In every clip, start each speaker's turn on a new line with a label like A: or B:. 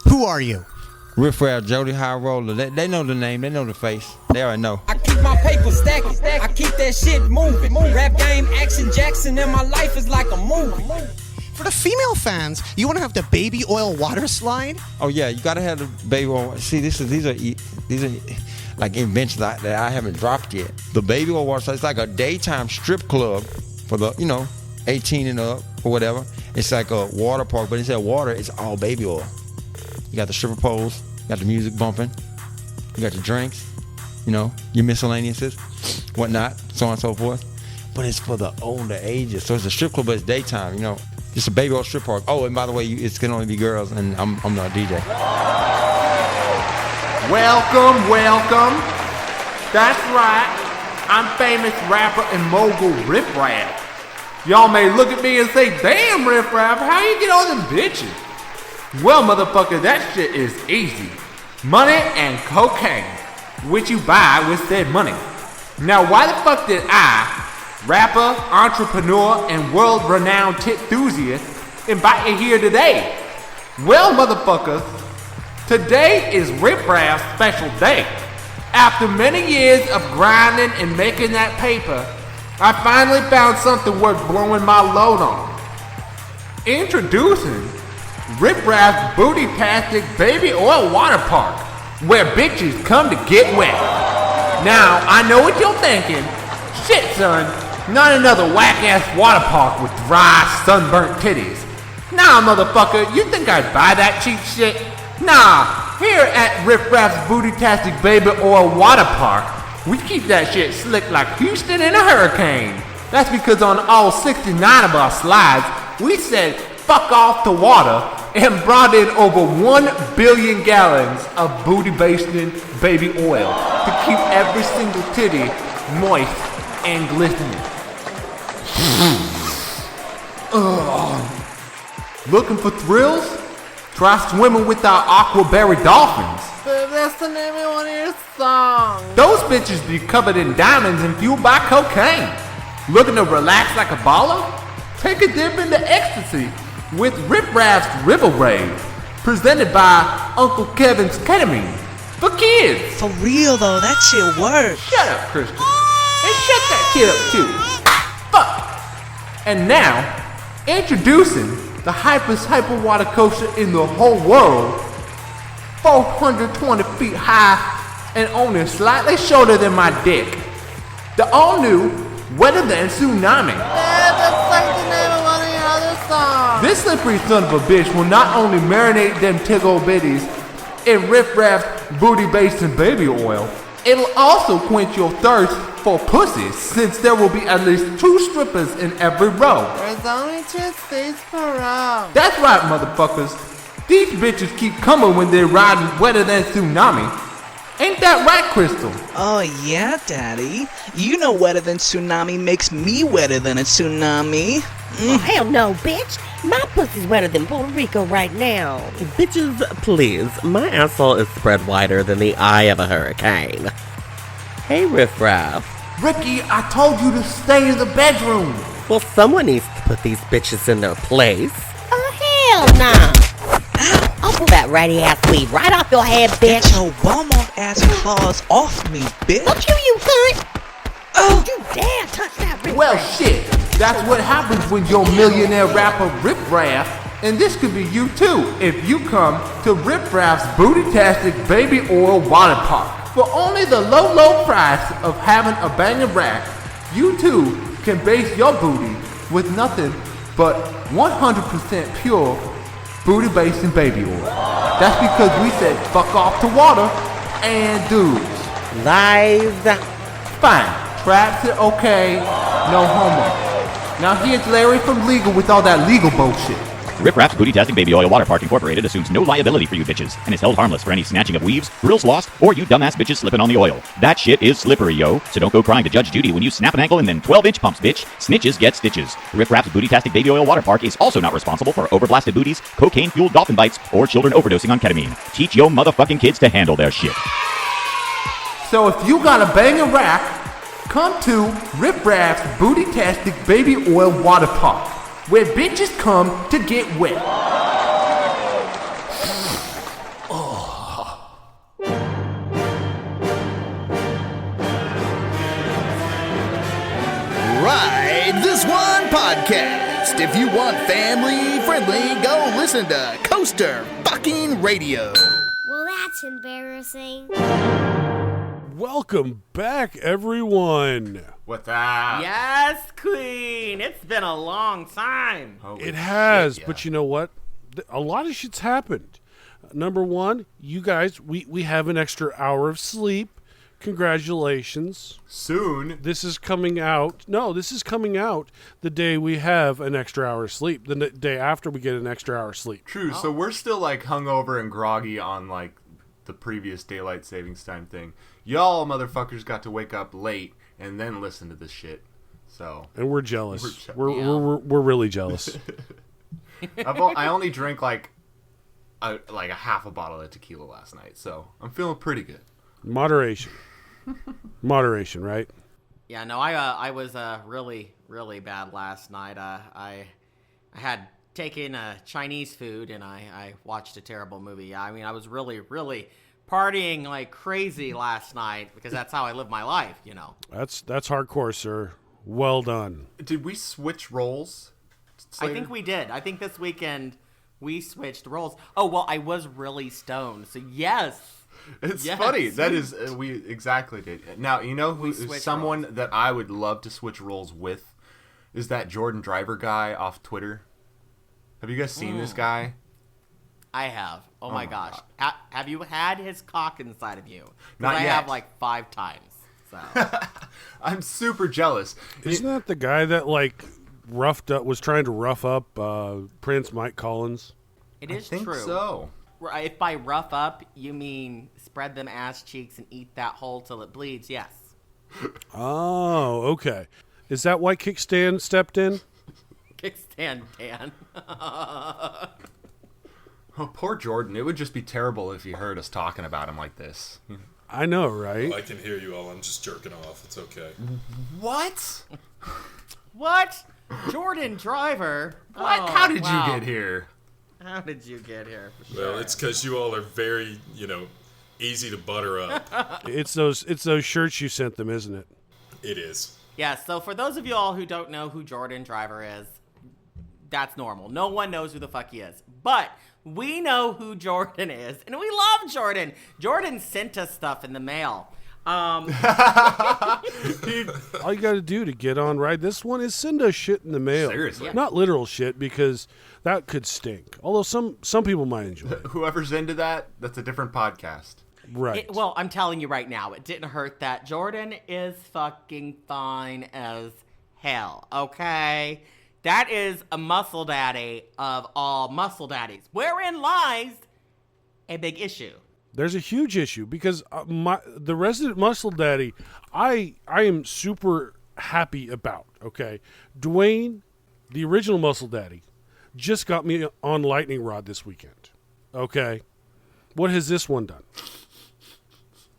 A: Who are you?
B: Riff Raff, Jody High Roller. They know the name. They know the face. They already know.
C: I keep my paper stacking. I keep that shit moving. Rap game, Action Jackson, and my life is like a movie.
A: For the female fans, you want to have the baby oil water slide?
B: Oh yeah, you gotta have the baby oil. See, these are like inventions that I haven't dropped yet. The baby oil water slide, it's like a daytime strip club for the 18 and up or whatever. It's like a water park, but instead of water, it's all baby oil. You got the stripper poles, you got the music bumping, you got the drinks, your miscellaneouses, whatnot, so on and so forth. But it's for the older ages, so it's a strip club, but it's daytime. It's a baby oil strip park. Oh, and by the way, it can only be girls, and I'm not a DJ.
D: Welcome. That's right. I'm famous rapper and mogul Riff Raff. Y'all may look at me and say, damn, Riff Raff, how you get all them bitches? Well, motherfucker, that shit is easy. Money and cocaine, which you buy with said money. Now, why the fuck did I, rapper, entrepreneur, and world-renowned enthusiast, invite you here today? Well, motherfuckers, today is Riff Raff's special day. After many years of grinding and making that paper, I finally found something worth blowing my load on. Introducing Riff Raff's Booty-tastic Baby Oil Water Park, where bitches come to get wet. Now, I know what you're thinking. Shit, son, not another whack-ass water park with dry, sunburnt titties. Nah, motherfucker, you think I'd buy that cheap shit? Nah, here at Riff Raff's Booty-tastic Baby Oil Water Park, we keep that shit slick like Houston in a hurricane. That's because on all 69 of our slides, we said fuck off to water and brought in over 1 billion gallons of booty-basting baby oil to keep every single titty moist and glistening. Looking for thrills? Try swimming with our aquaberry dolphins.
E: That's the name of one of your songs.
D: Those bitches be covered in diamonds and fueled by cocaine. Looking to relax like a baller? Take a dip into ecstasy with Riff Raff's River Rave, presented by Uncle Kevin's Ketamine for kids.
F: For real though, that shit works.
D: Shut up, Christian. And shut that kid up too. Fuck. And now, introducing the hyper water coaster in the whole world, 420 feet high and only slightly shorter than my dick. The all-new Wetter Than Tsunami.
E: That's like the name of one of your other songs.
D: This slippery son of a bitch will not only marinate them tiggle bitties in Riff Raff's booty-basting baby oil, it'll also quench your thirst for pussy, since there will be at least 2 strippers in every row.
E: There's only 2 seats per row.
D: That's right, motherfuckers. These bitches keep coming when they're riding Wetter Than Tsunami. Ain't that right, Crystal?
F: Oh yeah, Daddy. You know Wetter Than Tsunami makes me wetter than a tsunami.
G: Oh, hell no, bitch. My pussy's wetter than Puerto Rico right now.
H: Bitches, please. My asshole is spread wider than the eye of a hurricane. Hey, Riff Raff.
D: Ricky, I told you to stay in the bedroom.
H: Well, someone needs to put these bitches in their place.
G: Oh, hell nah. I'll pull that ratty ass weave right off your head, bitch.
F: Get your bum-off ass claws off me, bitch.
G: Fuck you cunt. Oh, you dare touch that Riff
D: Well,
G: Raff.
D: shit. That's what happens when you're millionaire rapper Riff Raff. And this could be you too if you come to Riff Raff's Booty-tastic Baby Oil Water Park. For only the low price of having a banging rack, you too can base your booty with nothing but 100% pure booty-basting baby oil. That's because we said fuck off to water and dudes.
H: Lies.
D: Fine, traps are okay, no homo. Now here's Larry from Legal with all that legal bullshit.
I: Riff Raff's Booty-tastic Baby Oil Water Park Incorporated assumes no liability for you bitches and is held harmless for any snatching of weaves, grills lost, or you dumbass bitches slipping on the oil. That shit is slippery, yo. So don't go crying to Judge Judy when you snap an ankle and then 12-inch pumps, bitch. Snitches get stitches. Riff Raff's Booty-tastic Baby Oil Water Park is also not responsible for overblasted booties, cocaine-fueled dolphin bites, or children overdosing on ketamine. Teach yo motherfucking kids to handle their shit.
D: So if you got a banging rack, come to Riff Raff's Booty-tastic Baby Oil Water Park, where bitches come to get wet.
J: podcast. If you want family friendly, go listen to Coaster fucking Radio.
K: Well, that's embarrassing.
L: Welcome back, everyone.
D: What's that?
E: Yes, Queen. It's been a long time.
L: It has, but you know what? A lot of shit's happened. Number one, you guys, we have an extra hour of sleep. Congratulations.
D: Soon.
L: This is coming out. No, this is coming out the day we have an extra hour of sleep. The day after we get an extra hour of sleep.
D: True. So we're still like hungover and groggy on like the previous daylight savings time thing. Y'all motherfuckers got to wake up late and then listen to this shit. So.
L: And we're jealous. We're really jealous.
D: I only drank like a half a bottle of tequila last night, so I'm feeling pretty good.
L: Moderation. Moderation, right?
E: Yeah, no, I was really, really bad last night. I had taken Chinese food and I watched a terrible movie. I mean, I was really, really partying like crazy last night because that's how I live my life, you know.
L: That's hardcore, sir. Well done.
D: Did we switch roles? Slater?
E: I think we did. I think this weekend we switched roles. Oh, well, I was really stoned, so yes.
D: It's funny. That is, we exactly did. Now, you know who someone roles. That I would love to switch roles with is that Jordan Driver guy off Twitter. Have you guys seen this guy?
E: I have. Oh my gosh. Have you had his cock inside of you?
D: Not
E: I
D: yet.
E: have like 5 times. So
D: I'm super jealous.
L: Isn't that the guy that like was trying to rough up Prince Mike Collins?
E: It is
D: I think
E: true.
D: So.
E: If by rough up you mean spread them ass cheeks and eat that hole till it bleeds, yes.
L: Oh, okay. Is that why Kickstand stepped in?
E: Kickstand Dan.
D: Oh, poor Jordan. It would just be terrible if he heard us talking about him like this.
L: I know, right?
M: Well, I can hear you all. I'm just jerking off. It's okay.
D: What?
E: What? Jordan Driver?
D: What?
E: Oh,
D: How did
E: wow.
D: you get here?
E: How did you get here?
M: Well, it's because you all are very, easy to butter up.
L: It's those shirts you sent them, isn't it?
M: It is.
E: Yeah, so for those of you all who don't know who Jordan Driver is, that's normal. No one knows who the fuck he is. But we know who Jordan is, and we love Jordan. Jordan sent us stuff in the mail.
L: All you got to do to get on right this one is send us shit in the mail.
D: Seriously. Yeah.
L: Not literal shit, because that could stink. Although some people might enjoy it.
D: Whoever's into that, that's a different podcast.
L: Right.
E: Well, I'm telling you right now, it didn't hurt that. Jordan is fucking fine as hell, okay? That is a muscle daddy of all muscle daddies. Wherein lies a big issue.
L: There's a huge issue because the resident muscle daddy, I am super happy about. Okay, Dwayne, the original muscle daddy, just got me on lightning rod this weekend. Okay, what has this one done?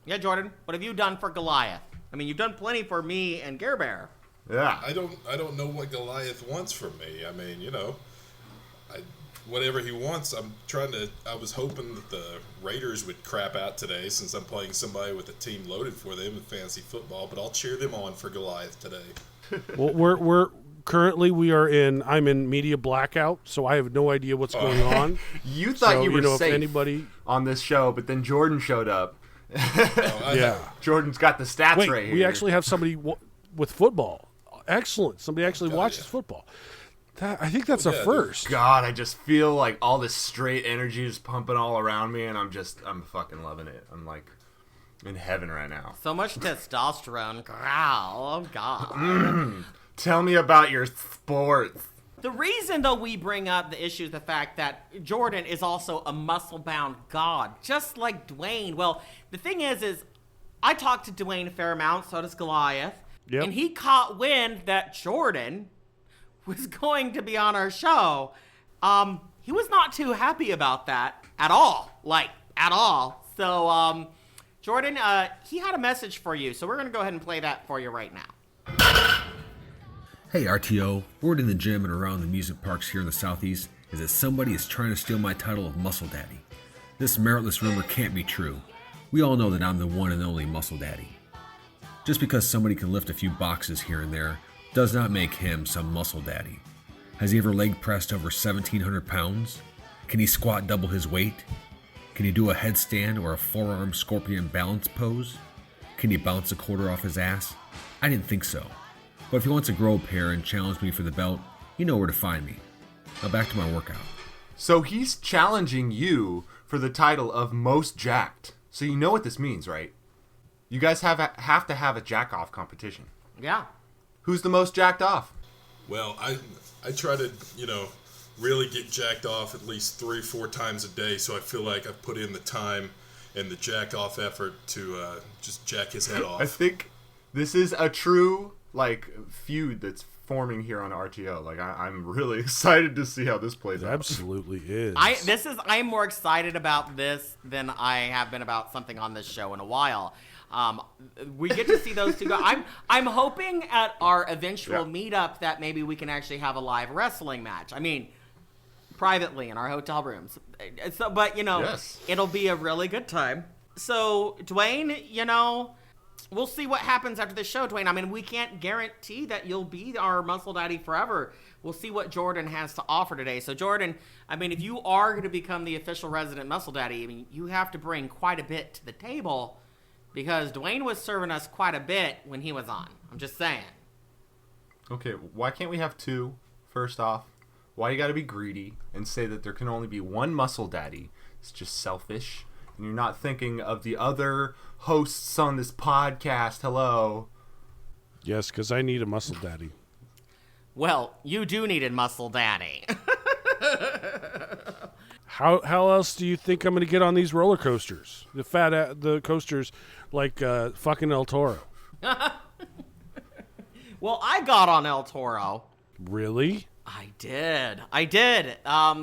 E: Yeah, Jordan, what have you done for Goliath? I mean, you've done plenty for me and Gare Bear.
D: Yeah.
M: I don't know what Goliath wants from me. I mean, whatever he wants, I was hoping that the Raiders would crap out today since I'm playing somebody with a team loaded for them in fantasy football, but I'll cheer them on for Goliath today.
L: Well, I'm in media blackout, so I have no idea what's going on.
D: You thought you were safe
L: anybody
D: on this show, but then Jordan showed up.
L: Yeah.
D: Jordan's got the stats right here.
L: We actually have somebody with football. Excellent. Somebody actually watches football. I think that's a first.
D: God, I just feel like all this straight energy is pumping all around me, and I'm fucking loving it. I'm like in heaven right now.
E: So much testosterone. Growl. Oh, God.
D: Tell me about your sports.
E: The reason, though, we bring up the issue is the fact that Jordan is also a muscle-bound god, just like Dwayne. Well, the thing is I talked to Dwayne a fair amount, so does Goliath, and he caught wind that Jordan was going to be on our show. He was not too happy about that at all. So, Jordan, he had a message for you, so we're going to go ahead and play that for you right now.
N: Hey RTO, word in the gym and around the amusement parks here in the Southeast is that somebody is trying to steal my title of Muscle Daddy. This meritless rumor can't be true. We all know that I'm the one and only Muscle Daddy. Just because somebody can lift a few boxes here and there does not make him some Muscle Daddy. Has he ever leg pressed over 1,700 pounds? Can he squat double his weight? Can he do a headstand or a forearm scorpion balance pose? Can he bounce a quarter off his ass? I didn't think so. But if he wants to grow a pair and challenge me for the belt, you know where to find me. Now back to my workout.
O: So he's challenging you for the title of most jacked. So you know what this means, right? You guys have to have a jack-off competition.
E: Yeah.
O: Who's the most jacked off?
M: Well, I try to, really get jacked off at least 3-4 times a day, so I feel like I've put in the time and the jack off effort to just jack his head off.
O: I think this is a true feud that's forming here on RTO. I'm really excited to see how this plays out.
L: Absolutely is.
E: I'm more excited about this than I have been about something on this show in a while. We get to see those two go. I'm hoping at our eventual meetup that maybe we can actually have a live wrestling match. I mean, privately in our hotel rooms. So, but it'll be a really good time. So, Dwayne, we'll see what happens after the show, Dwayne. I mean, we can't guarantee that you'll be our muscle daddy forever. We'll see what Jordan has to offer today. So, Jordan, I mean, if you are going to become the official resident muscle daddy, I mean, you have to bring quite a bit to the table because Dwayne was serving us quite a bit when he was on. I'm just saying.
O: Okay, why can't we have two, first off? Why you gotta be greedy and say that there can only be one muscle daddy? It's just selfish. And you're not thinking of the other hosts on this podcast. Hello.
L: Yes, because I need a muscle daddy.
E: Well, you do need a muscle daddy.
L: How else do you think I'm going to get on these roller coasters? The coasters like fucking El Toro.
E: Well, I got on El Toro.
L: Really?
E: I did.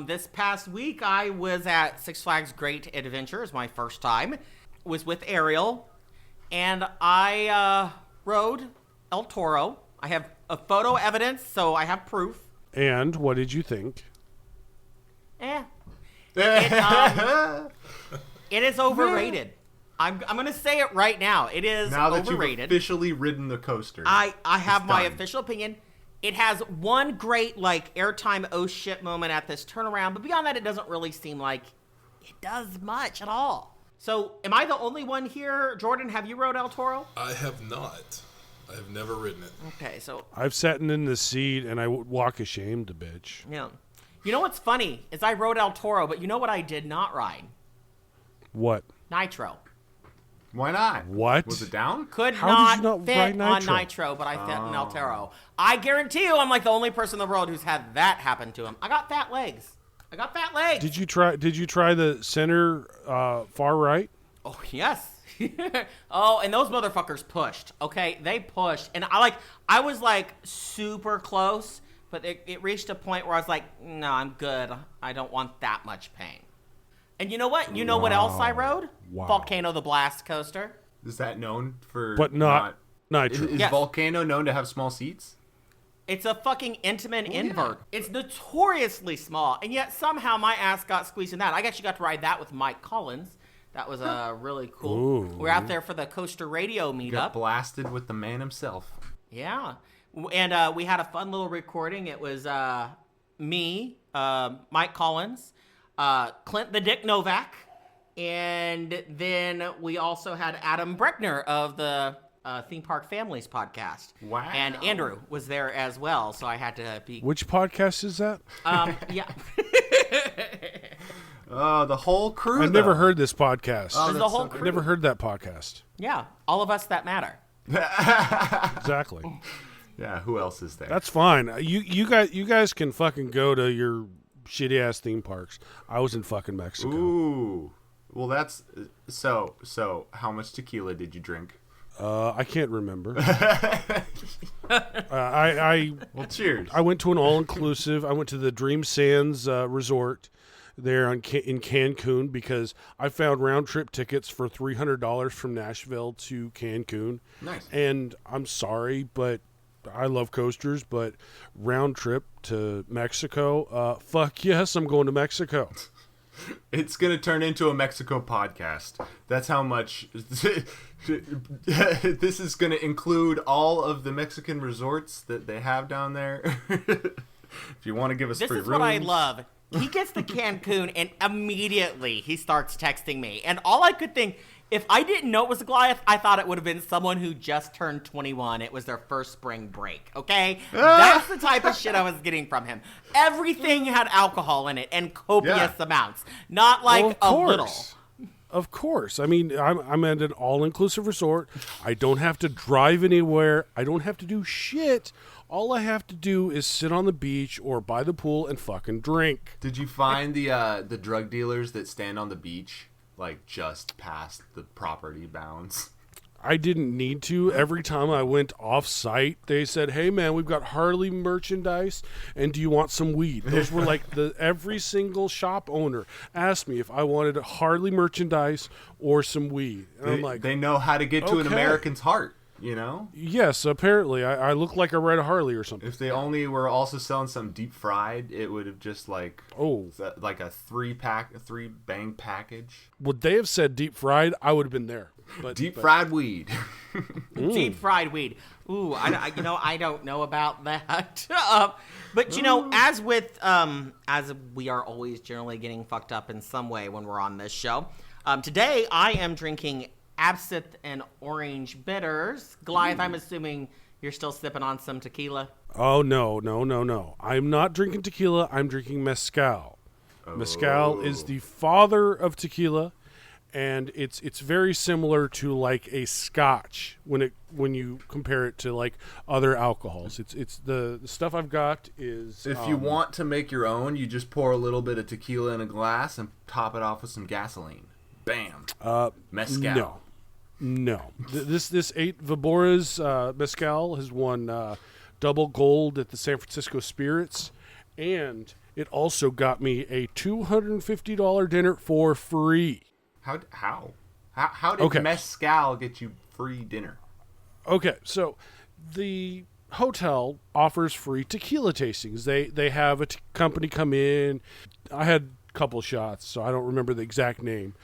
E: This past week, I was at Six Flags Great Adventures, my first time. Was with Ariel, and I rode El Toro. I have a photo evidence, so I have proof.
L: And what did you think?
E: It is overrated. I'm going to say it right now. It is
O: now that
E: overrated.
O: You've officially ridden the coaster.
E: I have my official opinion. It has one great, airtime oh shit moment at this turnaround, but beyond that, it doesn't really seem like it does much at all. So, am I the only one here? Jordan, have you rode El Toro?
M: I have not. I have never ridden it.
E: Okay, so...
L: I've sat in the seat, and I walk ashamed, bitch.
E: Yeah. You know what's funny is I rode El Toro, but you know what I did not ride?
L: What?
E: Nitro.
O: Why not?
L: What?
O: Was it down?
L: How did you not
E: fit
L: ride Nitro?
E: on Nitro, but I fit in El Toro. I guarantee you I'm the only person in the world who's had that happen to him. I got fat legs.
L: Did you try the center far right?
E: Oh, yes. Oh, and those motherfuckers pushed. Okay, they pushed. And I was super close, but it reached a point where I was like, no, I'm good. I don't want that much pain. And you know what? You know what else I rode?
L: Wow.
E: Volcano the Blast coaster.
O: Is that known for...
L: But not Nitro.
O: Is Volcano known to have small seats?
E: It's a fucking Intamin invert. It's notoriously small, and yet somehow my ass got squeezed in that. I actually got to ride that with Mike Collins. That was really cool.
L: Ooh.
E: We were out there for the Coaster Radio meetup.
O: Got blasted with the man himself.
E: Yeah. And we had a fun little recording. It was me, Mike Collins, Clint the Dick Novak, and then we also had Adam Breckner of the Theme Park Families podcast.
O: Wow.
E: And Andrew was there as well, so I had to be...
L: Which podcast is that?
E: Yeah.
O: The whole crew,
L: I've never heard this podcast.
E: Oh, the whole crew.
L: I've never heard that podcast.
E: Yeah, all of us that matter.
L: Exactly.
O: Yeah, who else is there?
L: That's fine. You guys can fucking go to your shitty ass theme parks. I was in fucking Mexico.
O: Ooh. Well, that's so how much tequila did you drink?
L: I can't remember.
O: Well, cheers.
L: I went to an all-inclusive. I went to the Dream Sands resort there in Cancun because I found round-trip tickets for $300 from Nashville to Cancun.
O: Nice.
L: And I'm sorry, but I love coasters, but round trip to Mexico, fuck yes, I'm going to Mexico.
O: It's going to turn into a Mexico podcast. That's how much... This is going to include all of the Mexican resorts that they have down there. If you want to give us
E: This
O: free
E: is
O: rooms.
E: what I love. He gets to Cancun and immediately he starts texting me. And all I could think, if I didn't know it was a Goliath, I thought it would have been someone who just turned 21. It was their first spring break, okay? That's the type of shit I was getting from him. Everything had alcohol in it and copious amounts. Not like a little.
L: Of course. I mean, I'm at an all-inclusive resort. I don't have to drive anywhere. I don't have to do shit. All I have to do is sit on the beach or by the pool and fucking drink.
O: Did you find the drug dealers that stand on the beach, like just past the property bounds?
L: I didn't need to. Every time I went off-site, they said, "Hey, man, we've got Harley merchandise, and do you want some weed?" Those were like every single shop owner asked me if I wanted Harley merchandise or some weed. And I'm like,
O: they know how to get to an American's heart, you know?
L: Yes, apparently. I look like I ride a Harley or something.
O: If they only were also selling some deep fried, it would have just like like a 3-bang package.
L: Would they have said deep fried? I would have been there. But
O: deep fried weed.
E: Deep fried weed. Ooh, I don't know about that. But as we are always generally getting fucked up in some way when we're on this show, today I am drinking absinthe and orange bitters. Goliath, I'm assuming you're still sipping on some tequila.
L: Oh no! I'm not drinking tequila. I'm drinking mezcal. Mezcal is the father of tequila. And it's very similar to like a scotch when you compare it to like other alcohols. It's the stuff I've got is.
O: If you want to make your own, you just pour a little bit of tequila in a glass and top it off with some gasoline. Bam. Mezcal.
L: No. This 8 Viboras mezcal has won double gold at the San Francisco Spirits, and it also got me a $250 dinner for free.
O: How did mezcal get you free dinner?
L: Okay, so the hotel offers free tequila tastings. They have a company come in. I had a couple shots, so I don't remember the exact name.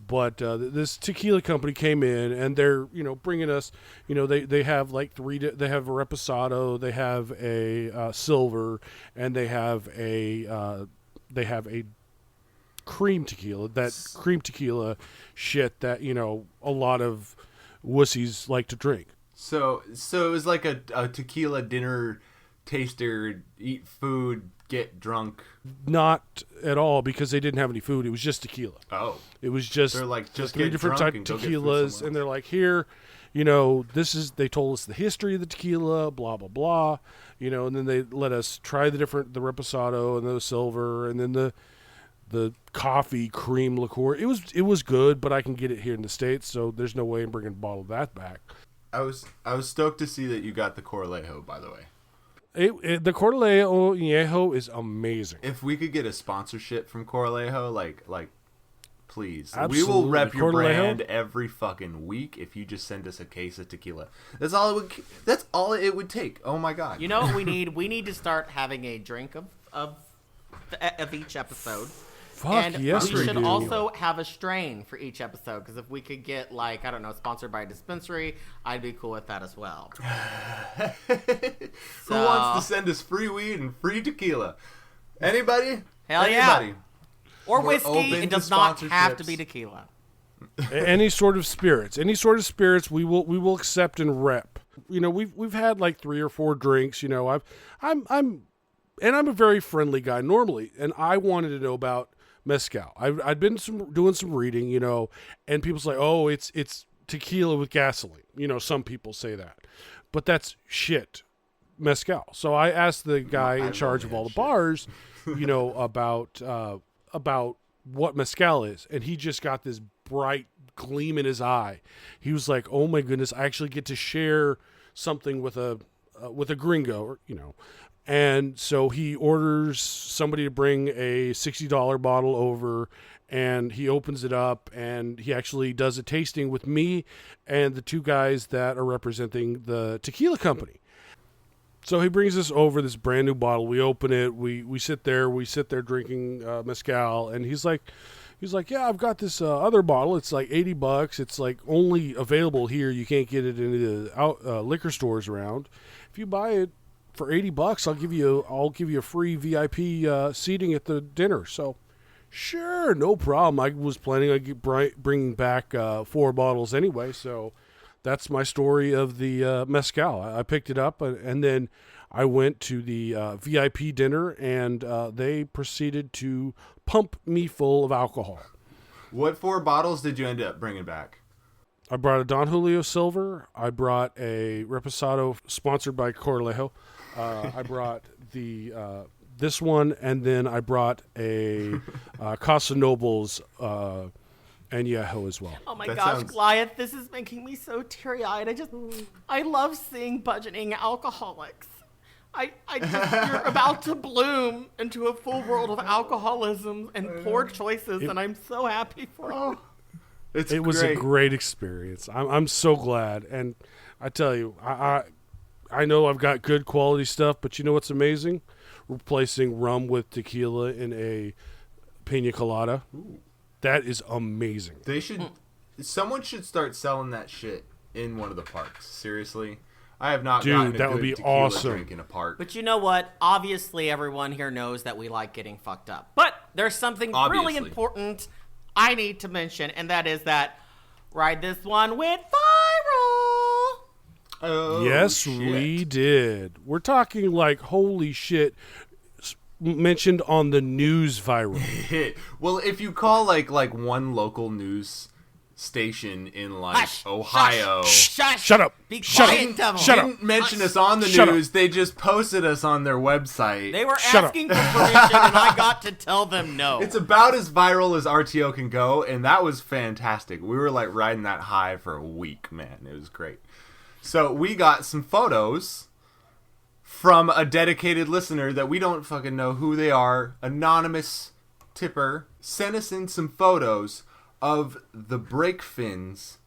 L: But this tequila company came in, and they're bringing us. They have like they have a reposado, they have a silver, and they have a cream tequila, that cream tequila shit that a lot of wussies like to drink.
O: So it was like a tequila dinner taster, eat food, get drunk.
L: Not at all, because they didn't have any food. It was just tequila.
O: Oh,
L: it was just
O: they're like just
L: 3 different types of tequilas, and they're like, here, they told us the history of the tequila, blah blah blah, and then they let us try the reposado and the silver, and then the coffee cream liqueur. It was good, but I can get it here in the States, so there's no way I'm bringing a bottle of that back.
O: I was stoked to see that you got the Corlejo, by the way.
L: The Corlejo is amazing.
O: If we could get a sponsorship from Corlejo, like please.
L: Absolutely.
O: We will rep your
L: Corlejo?
O: brand every fucking week if you just send us a case of tequila. That's all it would take. Oh my god.
E: You know what we need? We need to start having a drink of each episode.
L: Fuck, yes,
E: we should
L: do.
E: also have a strain for each episode, because if we could get, like, I don't know, sponsored by a dispensary, I'd be cool with that as well.
O: Who wants to send us free weed and free tequila? Anybody?
E: Hell
O: Anybody?
E: yeah. Or
O: We're
E: whiskey. It does not have to be tequila.
L: Any sort of spirits. We will accept and rep. We've had like 3 or 4 drinks. I'm a very friendly guy normally, and I wanted to know about mezcal. I'd been doing some reading, and people say, "Oh, it's tequila with gasoline." Some people say that, but that's shit. Mezcal. So I asked the guy in charge of all the bars, about what mezcal is, and he just got this bright gleam in his eye. He was like, "Oh my goodness, I actually get to share something with a gringo," And so he orders somebody to bring a $60 bottle over, and he opens it up, and he actually does a tasting with me and the 2 guys that are representing the tequila company. So he brings us over this brand new bottle. We open it. We sit there drinking mezcal, and he's like, "Yeah, I've got this other bottle. It's like $80. It's like only available here. You can't get it in the liquor stores around. If you buy it for $80, I'll give you a free VIP seating at the dinner. So, sure, no problem. I was planning on bringing back 4 bottles anyway. So, that's my story of the mezcal. I picked it up, and then I went to the VIP dinner, and they proceeded to pump me full of alcohol.
O: What 4 bottles did you end up bringing back?
L: I brought a Don Julio Silver. I brought a Reposado sponsored by Corlejo. I brought the this one, and then I brought a Casa Nobles Añejo as well.
E: Oh my gosh, Goliath, this is making me so teary-eyed. I love seeing budgeting alcoholics. You're about to bloom into a full world of alcoholism and poor choices, and I'm so happy for you.
L: It was a great experience. I'm so glad, and I tell you, I know I've got good quality stuff, but you know what's amazing? Replacing rum with tequila in a pina colada.
O: Ooh.
L: That is amazing.
O: Someone should start selling that shit in one of the parks. Seriously. I have not gotten a
L: that
O: good
L: would be
O: tequila
L: awesome.
O: drink in a park.
E: But you know what? Obviously, everyone here knows that we like getting fucked up. But there's something really important I need to mention, and that is that Ride This One went viral.
O: Oh,
L: yes,
O: shit.
L: we did. We're talking like, holy shit, mentioned on the news viral.
O: Well, if you call like one local news station in like Ohio,
L: shut up,
E: be
L: shut
E: quiet,
L: up,
E: devil.
L: shut up.
O: Didn't mention us on the
L: Shut
O: news. They just posted us on their website.
E: They were asking for permission, and I got to tell them no.
O: It's about as viral as RTO can go, and that was fantastic. We were like riding that high for a week, man. It was great. So we got some photos from a dedicated listener that we don't fucking know who they are. Anonymous tipper sent us in some photos of the brake fins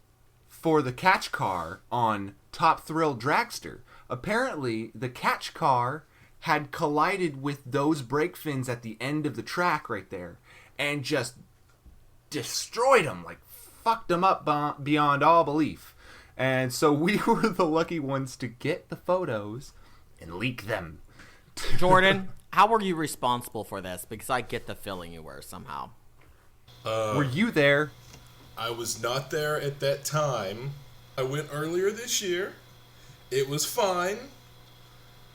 O: for the catch car on Top Thrill Dragster. Apparently, the catch car had collided with those brake fins at the end of the track right there and just destroyed them, like fucked them up beyond all belief. And so we were the lucky ones to get the photos and leak them.
E: Jordan, how were you responsible for this? Because I get the feeling you were somehow.
O: Were you there?
M: I was not there at that time. I went earlier this year. It was fine.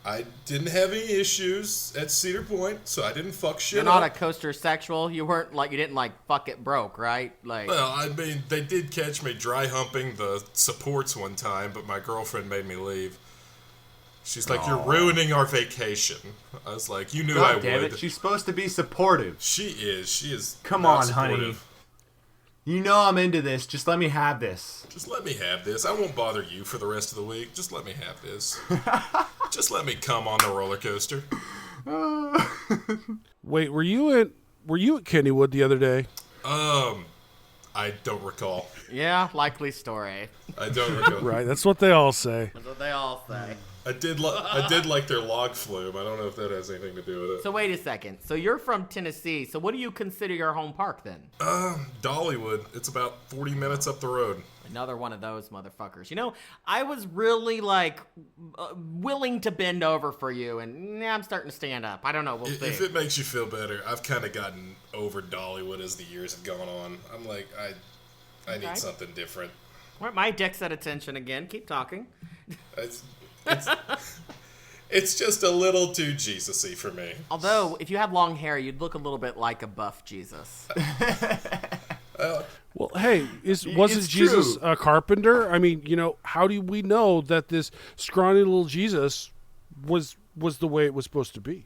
M: I didn't have any issues at Cedar Point, so I didn't fuck shit
E: You're not
M: up.
E: a coaster sexual. You weren't like, you didn't like fuck it broke, right? Like,
M: Well, I mean, they did catch me dry humping the supports one time, but my girlfriend made me leave. She's like, "You're ruining our vacation." I was like, "You knew I would."
O: Damn it, she's supposed to be supportive.
M: She is. She is.
O: Come
M: not
O: on,
M: supportive.
O: honey. You know I'm into this. Just let me have this.
M: Just let me have this. I won't bother you for the rest of the week. Just let me have this. Just let me come on the roller coaster.
L: Wait, were you at Kennywood the other day?
M: I don't recall.
E: yeah, likely story.
M: I don't recall.
L: Right, that's what they all say.
E: That's what they all say.
M: I did like their log flume. I don't know if that has anything to do with it.
E: So wait a second. So you're from Tennessee. So what do you consider your home park then?
M: Dollywood. It's about 40 minutes up the road.
E: Another one of those motherfuckers. You know, I was really like willing to bend over for you, and now I'm starting to stand up. I don't know. We'll see.
M: If it makes you feel better, I've kind of gotten over Dollywood as the years have gone on. I'm like, I need something different.
E: Well, my dick's at attention again. Keep talking.
M: It's just a little too Jesus-y for me.
E: Although, if you had long hair, you'd look a little bit like a buff Jesus.
L: Well, hey, wasn't Jesus a carpenter? I mean, you know, how do we know that this scrawny little Jesus was the way it was supposed to be?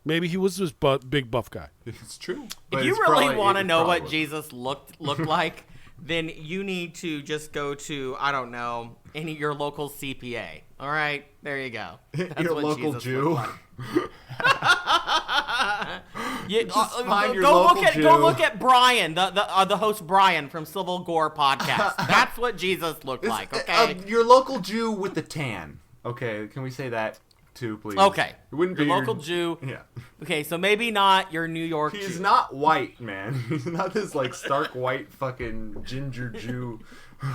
L: Maybe he was this big buff guy.
O: It's true.
E: If you really want to know what Jesus looked like, then you need to just go to, I don't know, your local CPA. All right, there you go. That's
O: your
E: what
O: local
E: Jesus
O: Jew.
E: Like.
O: Find your
E: go
O: local
E: look at
O: Jew.
E: go look at Brian, the host Brian from Civil Gore podcast. That's what Jesus looked like. Okay,
O: your local Jew with the tan. Okay, can we say that too, please?
E: Okay,
O: it wouldn't
E: your
O: be
E: local Jew.
O: Yeah.
E: Okay, so maybe not your New York.
O: He's
E: Jew.
O: not white, man. He's not this like stark white fucking ginger Jew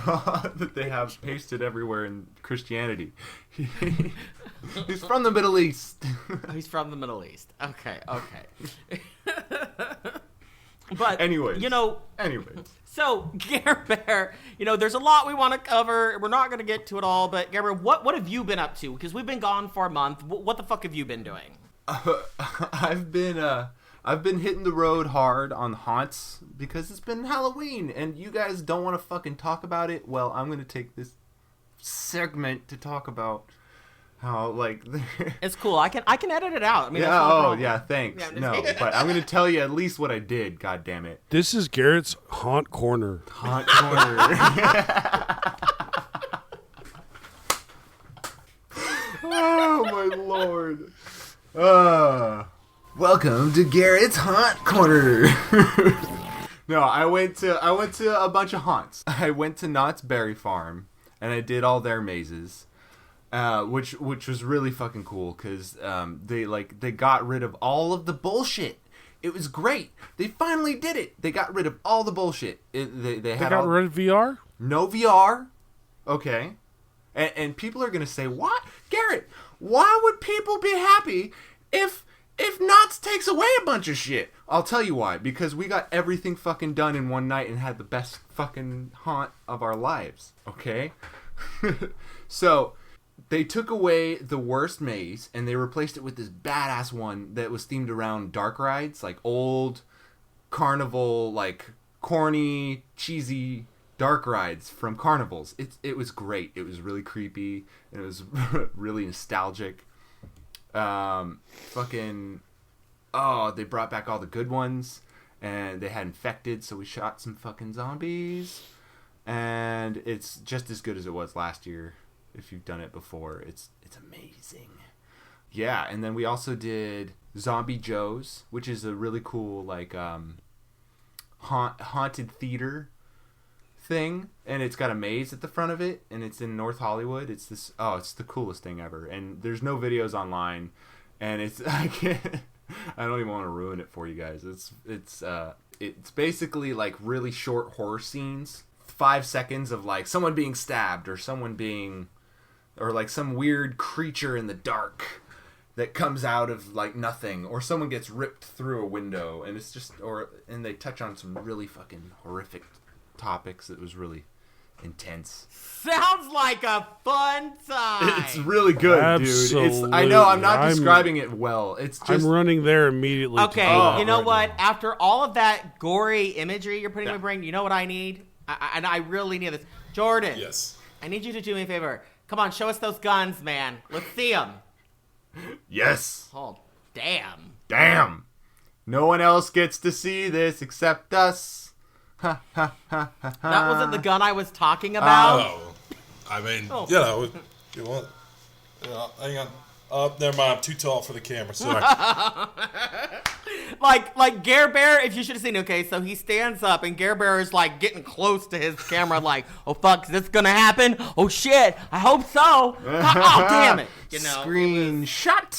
O: that they have pasted everywhere in Christianity. He's from the Middle East.
E: He's from the Middle East. Okay. But
O: anyways,
E: so Gare Bear, there's a lot we want to cover. We're not going to get to it all, but Gare Bear, what have you been up to? Because we've been gone for a month. What the fuck have you been doing?
O: I've been hitting the road hard on haunts because it's been Halloween and you guys don't want to fucking talk about it. Well, I'm going to take this segment to talk about how
E: it's cool. I can edit it out. I mean,
O: thanks. But I'm gonna tell you at least what I did. God damn it!
L: This is Garrett's haunt corner.
O: Haunt corner. Oh my lord! Welcome to Garrett's haunt corner. No, I went to a bunch of haunts. I went to Knott's Berry Farm and I did all their mazes. Which was really fucking cool because they got rid of all of the bullshit. It was great. They finally did it. They got rid of all the bullshit. They
L: got rid of VR?
O: No VR. Okay. And people are gonna say, "What, Garrett? Why would people be happy if Knotts takes away a bunch of shit?" I'll tell you why. Because we got everything fucking done in one night and had the best fucking haunt of our lives. Okay. So. They took away the worst maze and they replaced it with this badass one that was themed around dark rides, like old carnival, like corny, cheesy dark rides from carnivals. It was great. It was really creepy. And it was really nostalgic. They brought back all the good ones and they had infected, so we shot some fucking zombies. And it's just as good as it was last year. If you've done it before, it's amazing. Yeah, and then we also did Zombie Joe's, which is a really cool haunted theater thing, and it's got a maze at the front of it, and it's in North Hollywood. It's the coolest thing ever. And there's no videos online, and I don't even want to ruin it for you guys. It's basically like really short horror scenes, 5 seconds of like someone being stabbed or or like some weird creature in the dark that comes out of like nothing, or someone gets ripped through a window, and it's just and they touch on some really fucking horrific topics. It was really intense.
E: Sounds like a fun time.
O: It's really good,
L: Absolutely.
O: Dude. I know I'm not describing it well. It's just
L: I'm running there immediately.
E: Okay, you know what? After all of that gory imagery you're putting in my brain, you know what I need? And I really need this. Jordan.
M: Yes.
E: I need you to do me a favor. Come on, show us those guns, man. Let's see them.
O: Yes.
E: Oh, damn.
O: Damn. No one else gets to see this except us. Ha, ha, ha, ha, ha.
E: That wasn't the gun I was talking about.
M: I mean, you want... hang on. Oh, never mind. I'm too tall for the camera. Sorry.
E: like Gare Bear, if you should have seen, okay, so he stands up and Gare Bear is like getting close to his camera like, oh fuck, is this gonna happen? Oh shit, I hope so. Oh damn it.
O: Screenshot.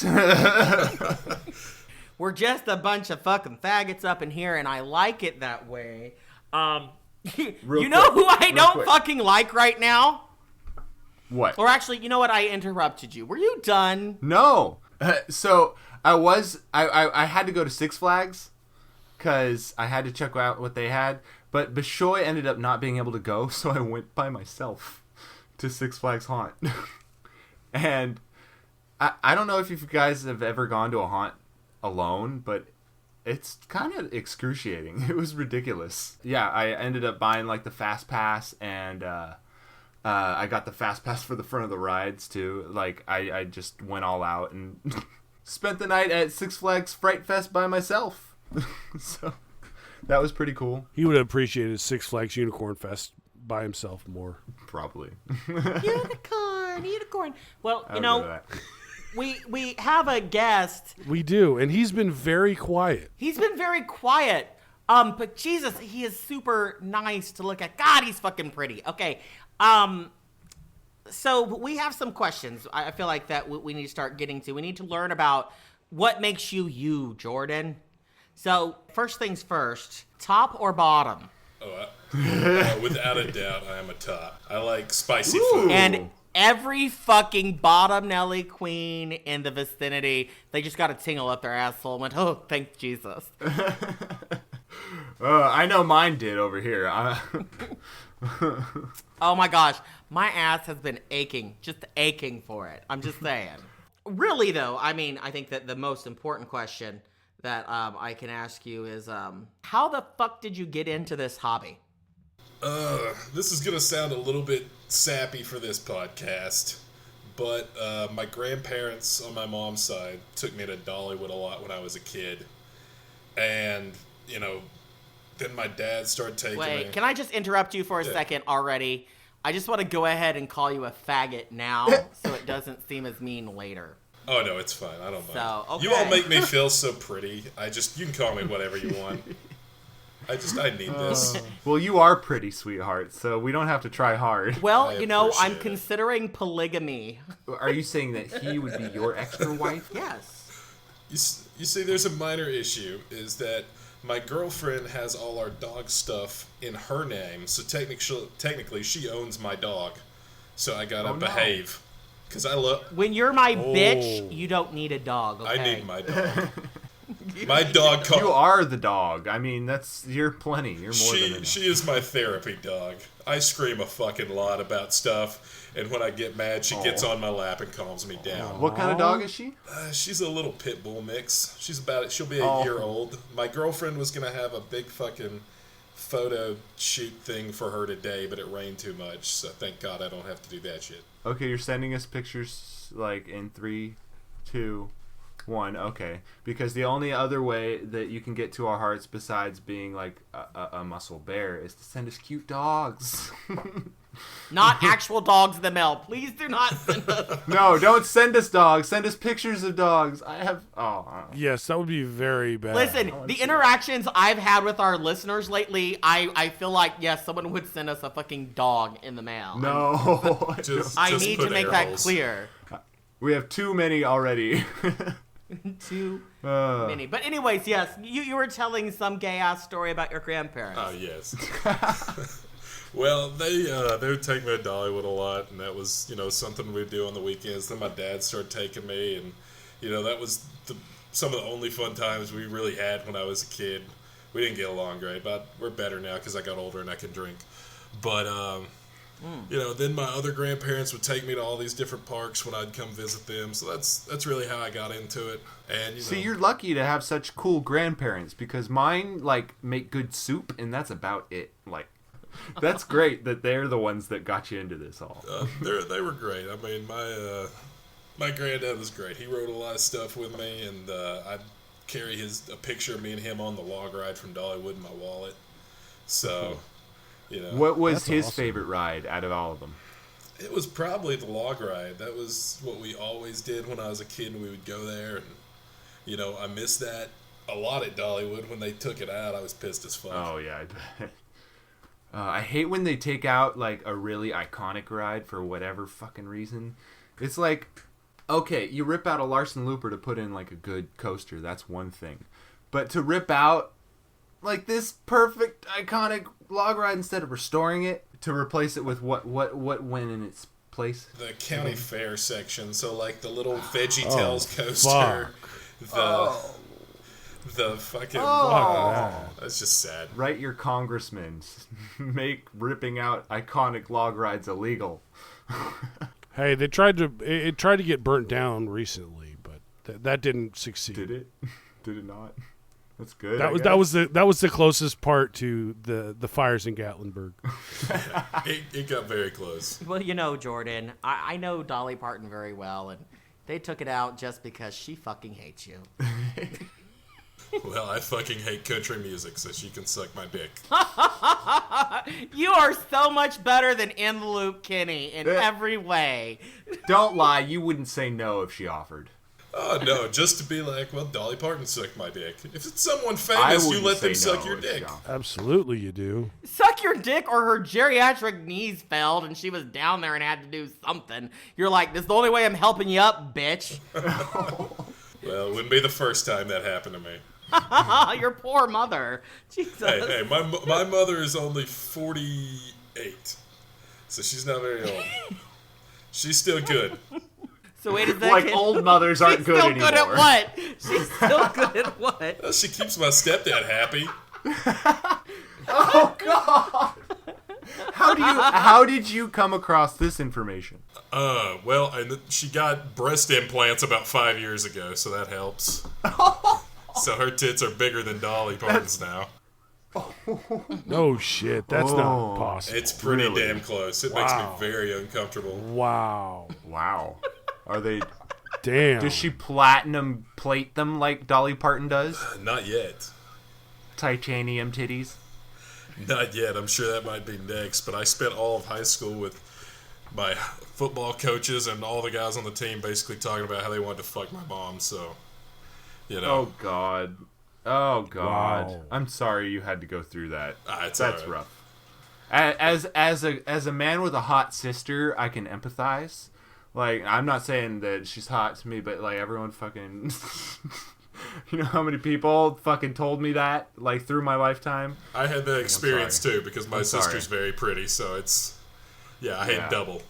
E: We're just a bunch of fucking faggots up in here and I like it that way. You know who I don't fucking like right now?
O: What?
E: Or actually, you know what? I interrupted you. Were you done?
O: No. So I had to go to Six Flags because I had to check out what they had. But Bishoy ended up not being able to go, so I went by myself to Six Flags Haunt. And I don't know if you guys have ever gone to a haunt alone, but it's kind of excruciating. It was ridiculous. Yeah, I ended up buying like the Fast Pass, and I got the Fast Pass for the front of the rides too. Like I just went all out and spent the night at Six Flags Fright Fest by myself. So that was pretty cool.
L: He would have appreciated Six Flags Unicorn Fest by himself more.
O: Probably.
E: Unicorn. Well, you know, we have a guest.
L: We do, and he's been very quiet.
E: He's been very quiet. But Jesus, he is super nice to look at. God, he's fucking pretty. Okay. So we have some questions I feel like that we need to start getting to. We need to learn about what makes you you, Jordan. So first things first, top or bottom?
M: Without a doubt, I am a top. I like spicy food.
E: And every fucking bottom Nelly queen in the vicinity, they just got a tingle up their asshole and went, oh, thank Jesus.
O: I know mine did over here.
E: Oh my gosh, my ass has been aching, just aching for it. I'm just saying. Really though, I mean, I think that the most important question that I can ask you is, how the fuck did you get into this hobby?
M: This is gonna sound a little bit sappy for this podcast, but my grandparents on my mom's side took me to Dollywood a lot when I was a kid, and you know, then my dad started taking me.
E: Wait, can I just interrupt you for a second already? I just want to go ahead and call you a faggot now, so it doesn't seem as mean later.
M: Oh no, it's fine. I don't mind.
E: So, okay.
M: You all make me feel so pretty. You can call me whatever you want. I need this.
O: Well, you are pretty, sweetheart, so we don't have to try hard.
E: Well, you know, I'm considering polygamy.
O: Are you saying that he would be your extra wife?
E: Yes.
M: You see, there's a minor issue, is that my girlfriend has all our dog stuff in her name, so technically she owns my dog. So I gotta behave. Because I love...
E: When you're my bitch, you don't need a dog, okay?
M: I need my dog. My dog...
O: You are the dog. I mean, you're plenty. You're more than enough.
M: She is my therapy dog. I scream a fucking lot about stuff, and when I get mad, she gets on my lap and calms me down.
O: What kind of dog is she?
M: She's a little pit bull mix. She'll be a year old. My girlfriend was going to have a big fucking photo shoot thing for her today, but it rained too much, so thank God I don't have to do that shit.
O: Okay, you're sending us pictures like in 3, 2, 1. Okay, because the only other way that you can get to our hearts besides being like a muscle bear is to send us cute dogs.
E: Not actual dogs in the mail. Please do not send us.
O: No, don't send us dogs. Send us pictures of dogs.
L: Yes, that would be very bad.
E: Listen, the interactions I've had with our listeners lately, I feel like, yes, someone would send us a fucking dog in the mail.
O: No.
E: I need to make that clear.
O: We have too many already.
E: Too many. But anyways, yes, you were telling some gay-ass story about your grandparents.
M: Oh, yes. Well, they would take me to Dollywood a lot, and that was, you know, something we'd do on the weekends. Then my dad started taking me, and, you know, that was some of the only fun times we really had when I was a kid. We didn't get along great, but we're better now because I got older and I can drink. But, you know, then my other grandparents would take me to all these different parks when I'd come visit them. So that's really how I got into it. And
O: See, you're lucky to have such cool grandparents because mine, like, make good soup, and that's about it. Like, that's great that they're the ones that got you into this all.
M: They were great. I mean, my granddad was great. He wrote a lot of stuff with me, and I'd carry a picture of me and him on the log ride from Dollywood in my wallet. So, you know.
O: What was his favorite ride out of all of them?
M: It was probably the log ride. That was what we always did when I was a kid, and we would go there. And, you know, I missed that a lot at Dollywood. When they took it out, I was pissed as fuck.
O: Oh, yeah, I bet. I hate when they take out, like, a really iconic ride for whatever fucking reason. It's like, okay, you rip out a Larson Looper to put in, like, a good coaster. That's one thing. But to rip out, like, this perfect, iconic log ride instead of restoring it, to replace it with what went in its place?
M: The county fair section. So, like, the little Veggie Tales coaster. The fucking... that's just sad.
O: Write your congressman. Make ripping out iconic log rides illegal.
L: Hey, they tried to get burnt down recently, but that didn't succeed.
O: Did it? Did it not? That's good.
L: That was the closest part to the fires in Gatlinburg.
M: It got very close.
E: Well, you know, Jordan, I know Dolly Parton very well, and they took it out just because she fucking hates you.
M: Well, I fucking hate country music, so she can suck my dick.
E: You are so much better than In the Loop Kenny in every way.
O: Don't lie, you wouldn't say no if she offered.
M: Oh, no, just to be like, well, Dolly Parton sucked my dick. If it's someone famous, you let them suck your dick.
L: Absolutely, you do.
E: Suck your dick, or her geriatric knees failed and she was down there and had to do something. You're like, this is the only way I'm helping you up, bitch.
M: Well, it wouldn't be the first time that happened to me.
E: Your poor mother. Jesus.
M: Hey, my mother is only 48, so she's not very old. She's still good.
E: So wait a second.
O: Like old mothers aren't good anymore.
E: She's still good at what? She's still good at what?
M: Well, she keeps my stepdad happy.
O: Oh God! How did you come across this information?
M: Well, she got breast implants about 5 years ago, so that helps. So her tits are bigger than Dolly Parton's now.
L: No shit, that's not possible.
M: It's pretty damn close. It makes me very uncomfortable.
L: Wow.
O: Are they?
L: Damn.
O: Does she platinum plate them like Dolly Parton does?
M: Not yet.
O: Titanium titties?
M: Not yet. I'm sure that might be next. But I spent all of high school with my football coaches and all the guys on the team basically talking about how they wanted to fuck my mom. So, you know.
O: Oh God.
L: Wow.
O: I'm sorry you had to go through that.
M: That's
O: right. Rough. As a man with a hot sister, I can empathize. Like, I'm not saying that she's hot to me, but like everyone fucking you know how many people fucking told me that, like, through my lifetime?
M: I had that experience too, because my sister's very pretty, so it's I had double.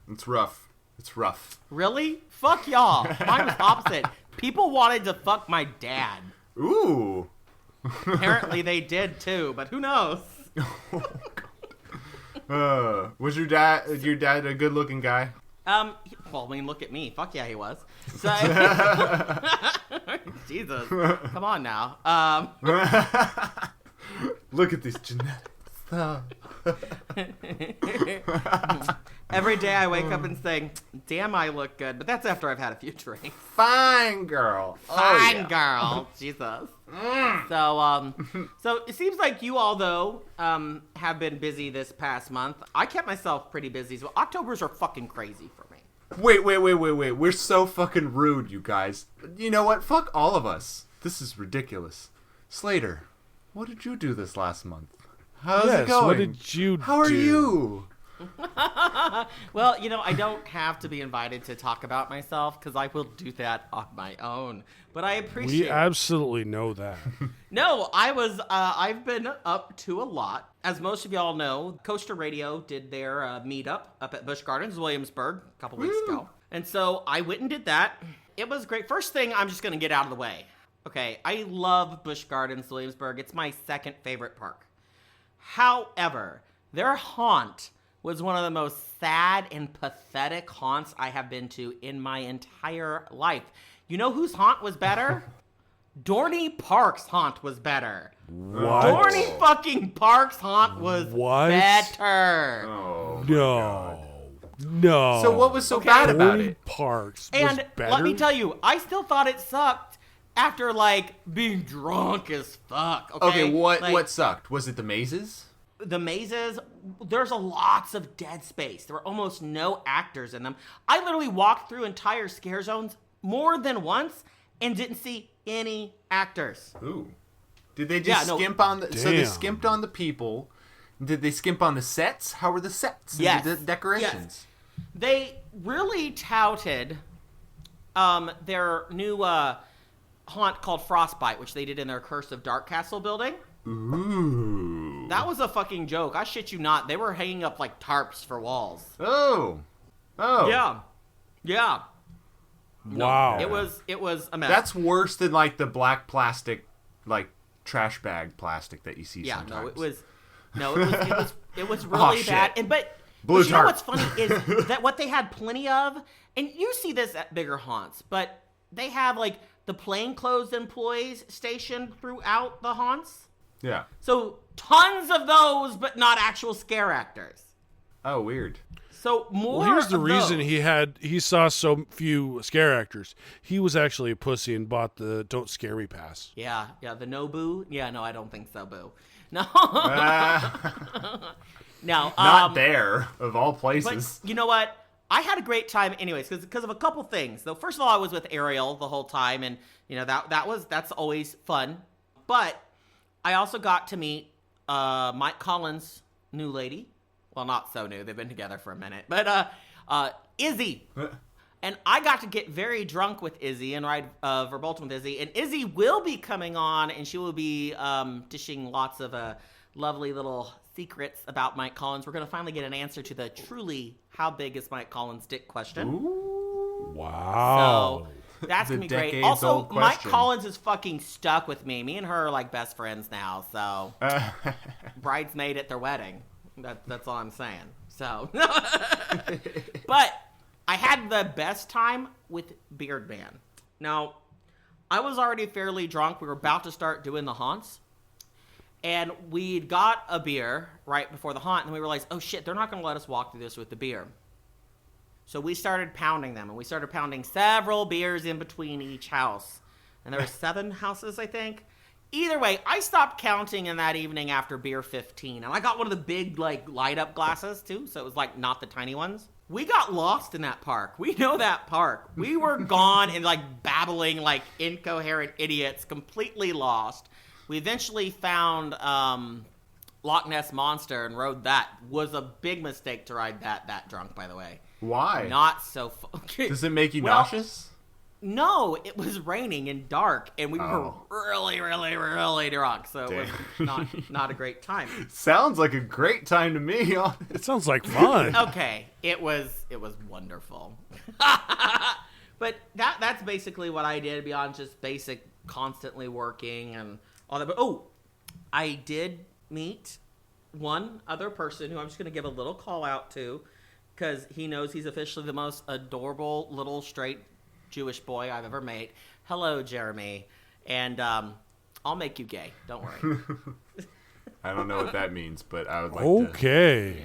O: It's rough. It's rough.
E: Really? Fuck y'all. Mine was opposite. People wanted to fuck my dad.
O: Ooh.
E: Apparently they did too, but who knows?
O: Was your dad a good looking guy?
E: Well, I mean, look at me. Fuck yeah, he was. So, Jesus, come on now.
O: Look at these genetics.
E: Every day I wake up and say, "Damn, I look good," but that's after I've had a few drinks.
O: Fine girl.
E: Fine girl. Jesus. So it seems like you all, though, have been busy this past month. I kept myself pretty busy. So Octobers are fucking crazy for me.
O: Wait. We're so fucking rude, you guys. You know what? Fuck all of us. This is ridiculous. Slater, what did you do this last month? How's it going?
L: What did you do?
O: How are you?
E: Well, I don't have to be invited to talk about myself because I will do that on my own. But I appreciate
L: We absolutely know that.
E: No, I've been up to a lot. As most of y'all know, Coaster Radio did their meetup up at Busch Gardens, Williamsburg, a couple weeks ago. And so I went and did that. It was great. First thing, I'm just going to get out of the way. Okay, I love Busch Gardens, Williamsburg. It's my second favorite park. However, their haunt was one of the most sad and pathetic haunts I have been to in my entire life. You know whose haunt was better? Dorney Park's haunt was better.
L: What?
E: Dorney fucking Park's haunt was better.
O: Oh,
L: No.
O: So what was so bad about
L: Dorney
O: it?
L: Parks
E: And
L: was better?
E: let me tell you, I still thought it sucked after, like, being drunk as fuck. Okay,
O: what sucked? Was it the mazes?
E: The mazes, there's lots of dead space. There were almost no actors in them. I literally walked through entire scare zones more than once and didn't see any actors.
O: Ooh. Did they just skimp on the... So they skimped on the people. Did they skimp on the sets? How were the sets?
E: Yes.
O: And the decorations?
E: Yes. They really touted their new haunt called Frostbite, which they did in their Curse of Dark Castle building.
O: Ooh.
E: That was a fucking joke. I shit you not. They were hanging up like tarps for walls.
O: Oh.
E: Yeah.
L: Wow.
E: No, it was a mess.
O: That's worse than like the black plastic, like trash bag plastic that you see sometimes.
E: It was really bad. But you know what's funny is that what they had plenty of, and you see this at bigger haunts, but they have like the plainclothes employees stationed throughout the haunts.
O: Yeah.
E: So tons of those, but not actual scare actors.
O: Oh, weird.
E: So more.
L: Well, here's the
E: of
L: reason
E: those.
L: he saw so few scare actors. He was actually a pussy and bought the "Don't Scare Me" pass.
E: Yeah, the no boo. Yeah, no, I don't think so, boo. No. No.
O: Not there, of all places.
E: But you know what? I had a great time anyways, because of a couple things. So first of all, I was with Ariel the whole time, and that's always fun. But I also got to meet Mike Collins' new lady. Well, not so new. They've been together for a minute. But Izzy. And I got to get very drunk with Izzy and ride Verbolten with Izzy. And Izzy will be coming on, and she will be dishing lots of lovely little secrets about Mike Collins, we're going to finally get an answer to the truly how big is Mike Collins' dick question.
L: Ooh. Wow.
E: So that's going to be great. Also, Mike Collins is fucking stuck with me. Me and her are like best friends now, so bridesmaid at their wedding. That's all I'm saying. So, but I had the best time with Beardman. Now, I was already fairly drunk. We were about to start doing the haunts. And we'd got a beer right before the haunt, and we realized, oh shit, they're not going to let us walk through this with the beer. So we started pounding them, and we started pounding several beers in between each house. And there were 7 houses, I think. Either way, I stopped counting in that evening after beer 15. And I got one of the big, like, light-up glasses, too, so it was, like, not the tiny ones. We got lost in that park. We know that park. We were gone and, like, babbling like incoherent idiots, completely lost. We eventually found Loch Ness Monster and rode that. Was a big mistake to ride that drunk, by the way.
O: Why?
E: Not so
O: Does it make you nauseous?
E: No, it was raining and dark, and we were really, really, really drunk, so it was not a great time.
O: Sounds like a great time to me.
L: It sounds like fun.
E: Okay, it was wonderful. But that's basically what I did beyond just basic constantly working and all that. But I did meet one other person who I'm just going to give a little call out to, because he knows he's officially the most adorable little straight Jewish boy I've ever met. Hello, Jeremy. And I'll make you gay. Don't worry.
O: I don't know what that means, but I would like
L: Okay.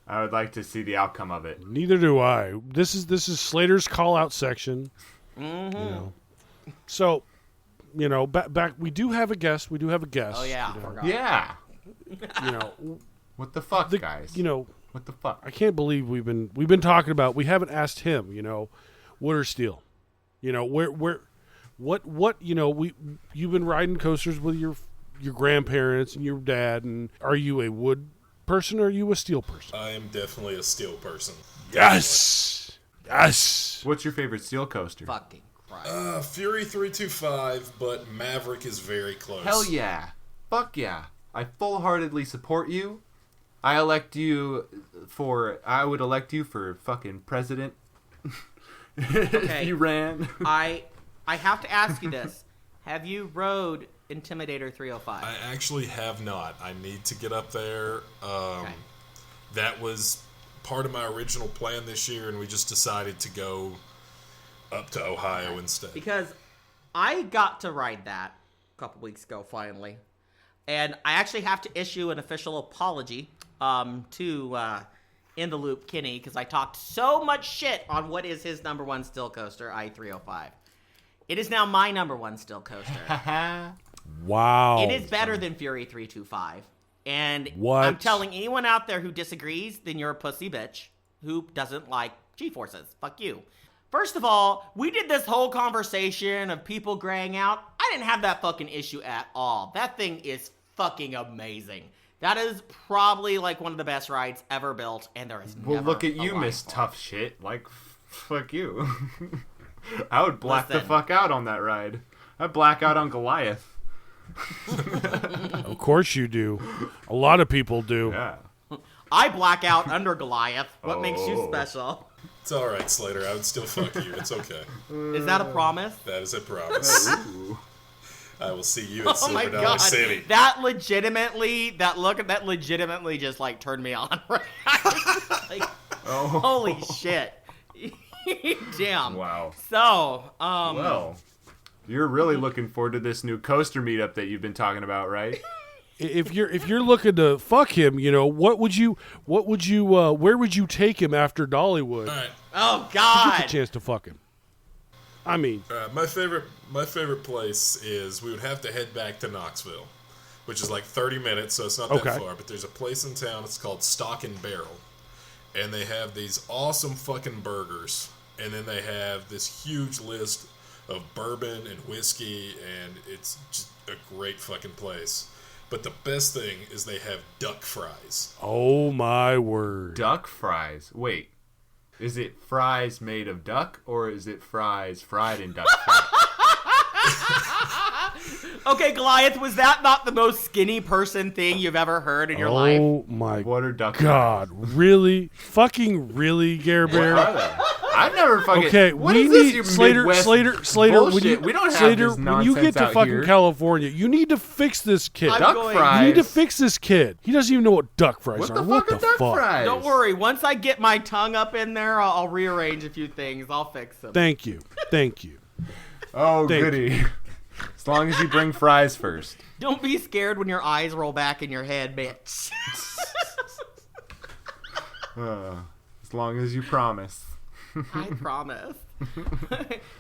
O: I would like to see the outcome of it.
L: Neither do I. This is Slater's call out section.
E: Mm-hmm.
L: You know. So, you know, back we do have a guest.
E: Oh yeah,
L: you know.
E: I forgot.
O: Yeah.
L: You know,
O: what the fuck, guys?
L: You know,
O: what the fuck?
L: I can't believe we've been talking about. We haven't asked him. You know, wood or steel. You know, what? You know, you've been riding coasters with your grandparents and your dad. And are you a wood person or are you a steel person?
M: I am definitely a steel person.
L: Yes. Yes.
O: What's your favorite steel coaster?
E: Fucking Christ.
M: Fury 325, but Maverick is very close.
O: Hell yeah. Fuck yeah. I full-heartedly support you. I would elect you for fucking president.
E: Okay.
O: If you ran.
E: I have to ask you this. Have you rode Intimidator 305?
M: I actually have not. I need to get up there.
E: Okay.
M: That was part of my original plan this year, and we just decided to go up to Ohio instead.
E: Because I got to ride that a couple weeks ago, finally. And I actually have to issue an official apology to In the Loop Kenny, because I talked so much shit on what is his number one still coaster, i305. It is now my number one still coaster.
L: Wow.
E: It is better than Fury 325. And
L: what?
E: I'm telling anyone out there who disagrees, then you're a pussy bitch who doesn't like G-forces. Fuck you. First of all, we did this whole conversation of people graying out. I didn't have that fucking issue at all. That thing is fucking amazing. That is probably like one of the best rides ever built, and there is
O: Well,
E: never
O: look at
E: a
O: you,
E: line
O: Miss
E: for it.
O: Tough Shit. Like, fuck you. I would black the
E: Listen.
O: fuck out on that ride. I'd black out on Goliath.
L: Of course you do. A lot of people do.
O: Yeah.
E: I black out under Goliath. What makes you
M: Oh.
E: special?
M: It's all right, Slater. I would still fuck you. It's okay.
E: Is that a promise?
M: That is a promise. I will see you at
E: Oh my
M: Silver Dollar
E: god!
M: City.
E: That legitimately just like turned me on. Right? Like, holy shit! Damn.
O: Wow.
E: So,
O: Well, you're really looking forward to this new coaster meetup that you've been talking about, right?
L: If you're looking to fuck him, you know, where would you take him after Dollywood?
M: All right.
E: Oh
L: To
E: god!
L: get the chance to fuck him. I mean,
M: My favorite place is we would have to head back to Knoxville, which is like 30 minutes, so it's not that
L: Okay.
M: far. But there's a place in town. It's called Stock and Barrel, and they have these awesome fucking burgers, and then they have this huge list of bourbon and whiskey, and it's just a great fucking place. But the best thing is they have duck fries.
L: oh my word.
O: Duck fries. Wait. Is it fries made of duck, or is it fries fried in duck fat?
E: Okay, Goliath, was that not the most skinny person thing you've ever heard in your life?
L: Oh my
O: What are duck
L: God! Really? Fucking really, Gare Bear?
O: I've never fucking.
L: Okay,
O: what
L: we
O: is this,
L: need
O: you
L: Slater.
O: Midwest
L: When
O: bullshit?
L: you,
O: We don't have
L: Slater,
O: this
L: when you get
O: nonsense
L: to
O: out
L: fucking
O: here.
L: California, you need to fix this kid.
O: Duck
E: going-
O: fries.
L: You need to fix this kid. He doesn't even know what duck fries
O: What
L: are.
O: the
L: What
O: fuck
L: the
O: are duck
L: fuck?
O: fries?
E: Don't worry. Once I get my tongue up in there, I'll rearrange a few things. I'll fix them.
L: Thank you. Thank you.
O: Oh,
L: Thank
O: goody. As long as you bring fries first.
E: Don't be scared when your eyes roll back in your head, bitch.
O: As long as you promise.
E: I promise.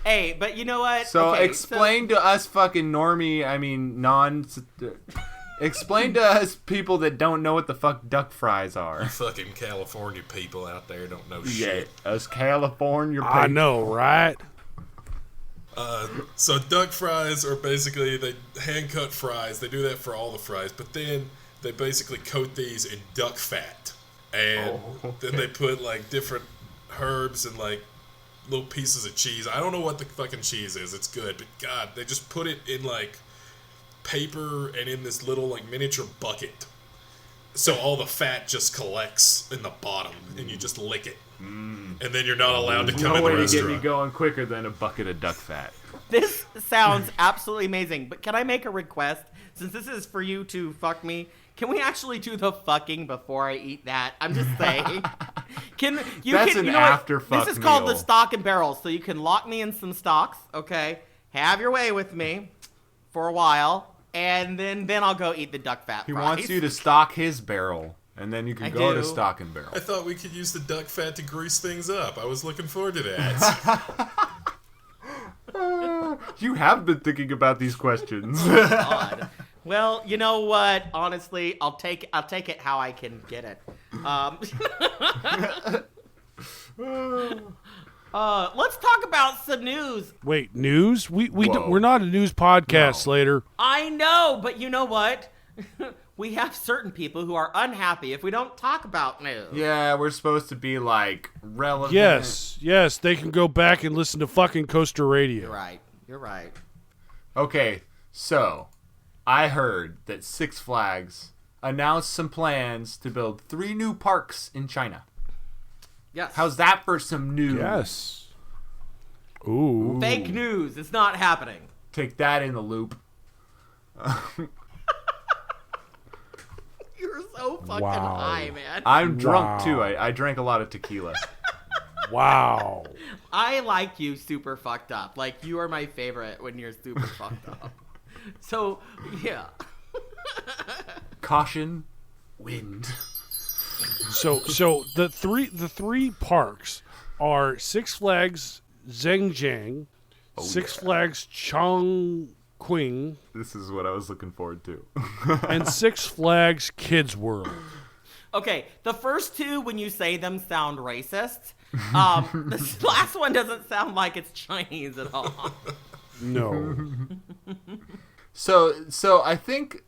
E: Hey, but you know what?
O: So
E: Okay,
O: explain to us fucking normie, explain to us people that don't know what the fuck duck fries are.
M: You fucking California people out there don't know
O: Yeah,
M: shit.
O: us California people.
L: I know, right?
M: So duck fries are basically, they hand-cut fries. They do that for all the fries. But then they basically coat these in duck fat. And then they put, like, different herbs and, like, little pieces of cheese. I don't know what the fucking cheese is. It's good. But, God, they just put it in, like, paper and in this little, like, miniature bucket. So all the fat just collects in the bottom. And you just lick it. And then you're not allowed to come
O: No
M: in
O: way
M: the
O: to
M: restaurant.
O: get me going quicker than a bucket of duck fat.
E: This sounds absolutely amazing, but can I make a request? Since this is for you to fuck me, can we actually do the fucking before I eat that? I'm just saying.
O: That's an
E: you know
O: after
E: what?
O: fuck
E: This is called the
O: meal.
E: stock and barrel, so you can lock me in some stocks, okay? Have your way with me for a while, and then I'll go eat the duck fat
O: He
E: fries.
O: wants you to stock his barrel, and then you can
E: I
O: go to
E: do.
O: stock and barrel.
M: I thought we could use the duck fat to grease things up. I was looking forward to that.
O: You have been thinking about these questions.
E: God. Well, you know what? Honestly, I'll take it how I can get it. Let's talk about some news.
L: Wait, news? We're not a news podcast, Slater.
E: I know, but you know what? We have certain people who are unhappy if we don't talk about news.
O: Yeah, we're supposed to be like relevant.
L: Yes, they can go back and listen to fucking Coaster Radio.
E: You're right.
O: Okay, so I heard that Six Flags announced some plans to build 3 new parks in China.
E: Yes.
O: How's that for some news?
L: Yes. Ooh.
E: Fake news. It's not happening.
O: Take that in the loop.
E: You're so fucking
L: Wow.
E: high, man.
O: I'm drunk too. I drank a lot of tequila.
L: Wow.
E: I like you super fucked up. Like, you are my favorite when you're super fucked up. So, yeah.
O: Caution, wind.
L: So the three parks are Six Flags Zhangjiang, Six Flags Chongqing.
O: This is what I was looking forward to.
L: And Six Flags Kids World.
E: Okay, the first two, when you say them, sound racist. This last one doesn't sound like it's Chinese at all.
L: No.
O: So I think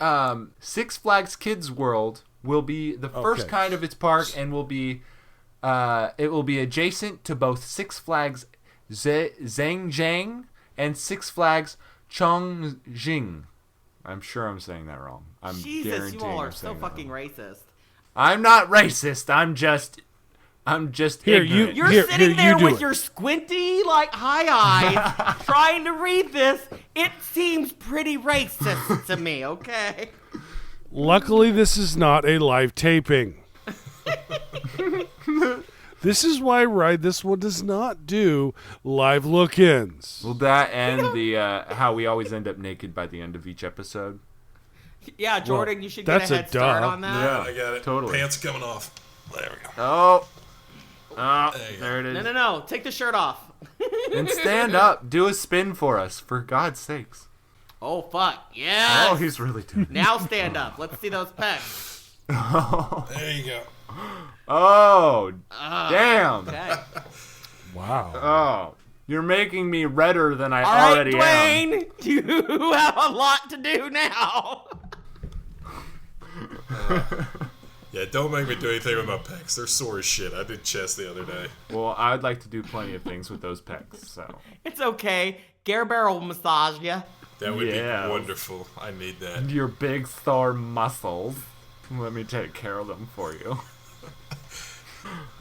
O: Six Flags Kids World will be the first kind of its park, and will be it will be adjacent to both Six Flags Zhangjiang and Six Flags Chongqing. I'm sure I'm saying that wrong. I'm
E: Jesus,
O: guaranteeing
E: you all are
O: I'm
E: so
O: saying that
E: fucking
O: wrong.
E: racist.
O: I'm not racist. I'm just
L: Here,
O: ignorant.
E: You're sitting
L: you
E: there
L: do
E: with
L: it.
E: your squinty, like, high eyes, trying to read this. It seems pretty racist to me, okay?
L: Luckily, this is not a live taping. This is why this one does not do live look-ins.
O: Well, that and the how we always end up naked by the end of each episode.
E: Yeah, Jordan, you should get
L: that's
E: a
L: a
E: head start
L: duh.
E: on that.
O: Yeah,
M: I got it.
O: Totally.
M: Pants coming off. There we go.
O: There it is.
E: No. Take the shirt off.
O: And stand up. Do a spin for us, for God's sakes.
E: Oh, fuck. Yeah.
O: Oh, he's really doing it.
E: Now stand up. Let's see those pecs.
M: There you go.
O: Oh, damn.
E: Okay.
L: Wow.
O: Oh, you're making me redder than I
E: All right,
O: already am.
E: Dwayne, you have a lot to do now.
M: Yeah, don't make me do anything with my pecs. They're sore as shit. I did chest the other day.
O: Well, I'd like to do plenty of things with those pecs, so.
E: It's okay. Gare Bear will massage you.
M: That would
O: Yes.
M: be wonderful. I need that.
O: Your big Thor muscles. Let me take care of them for you.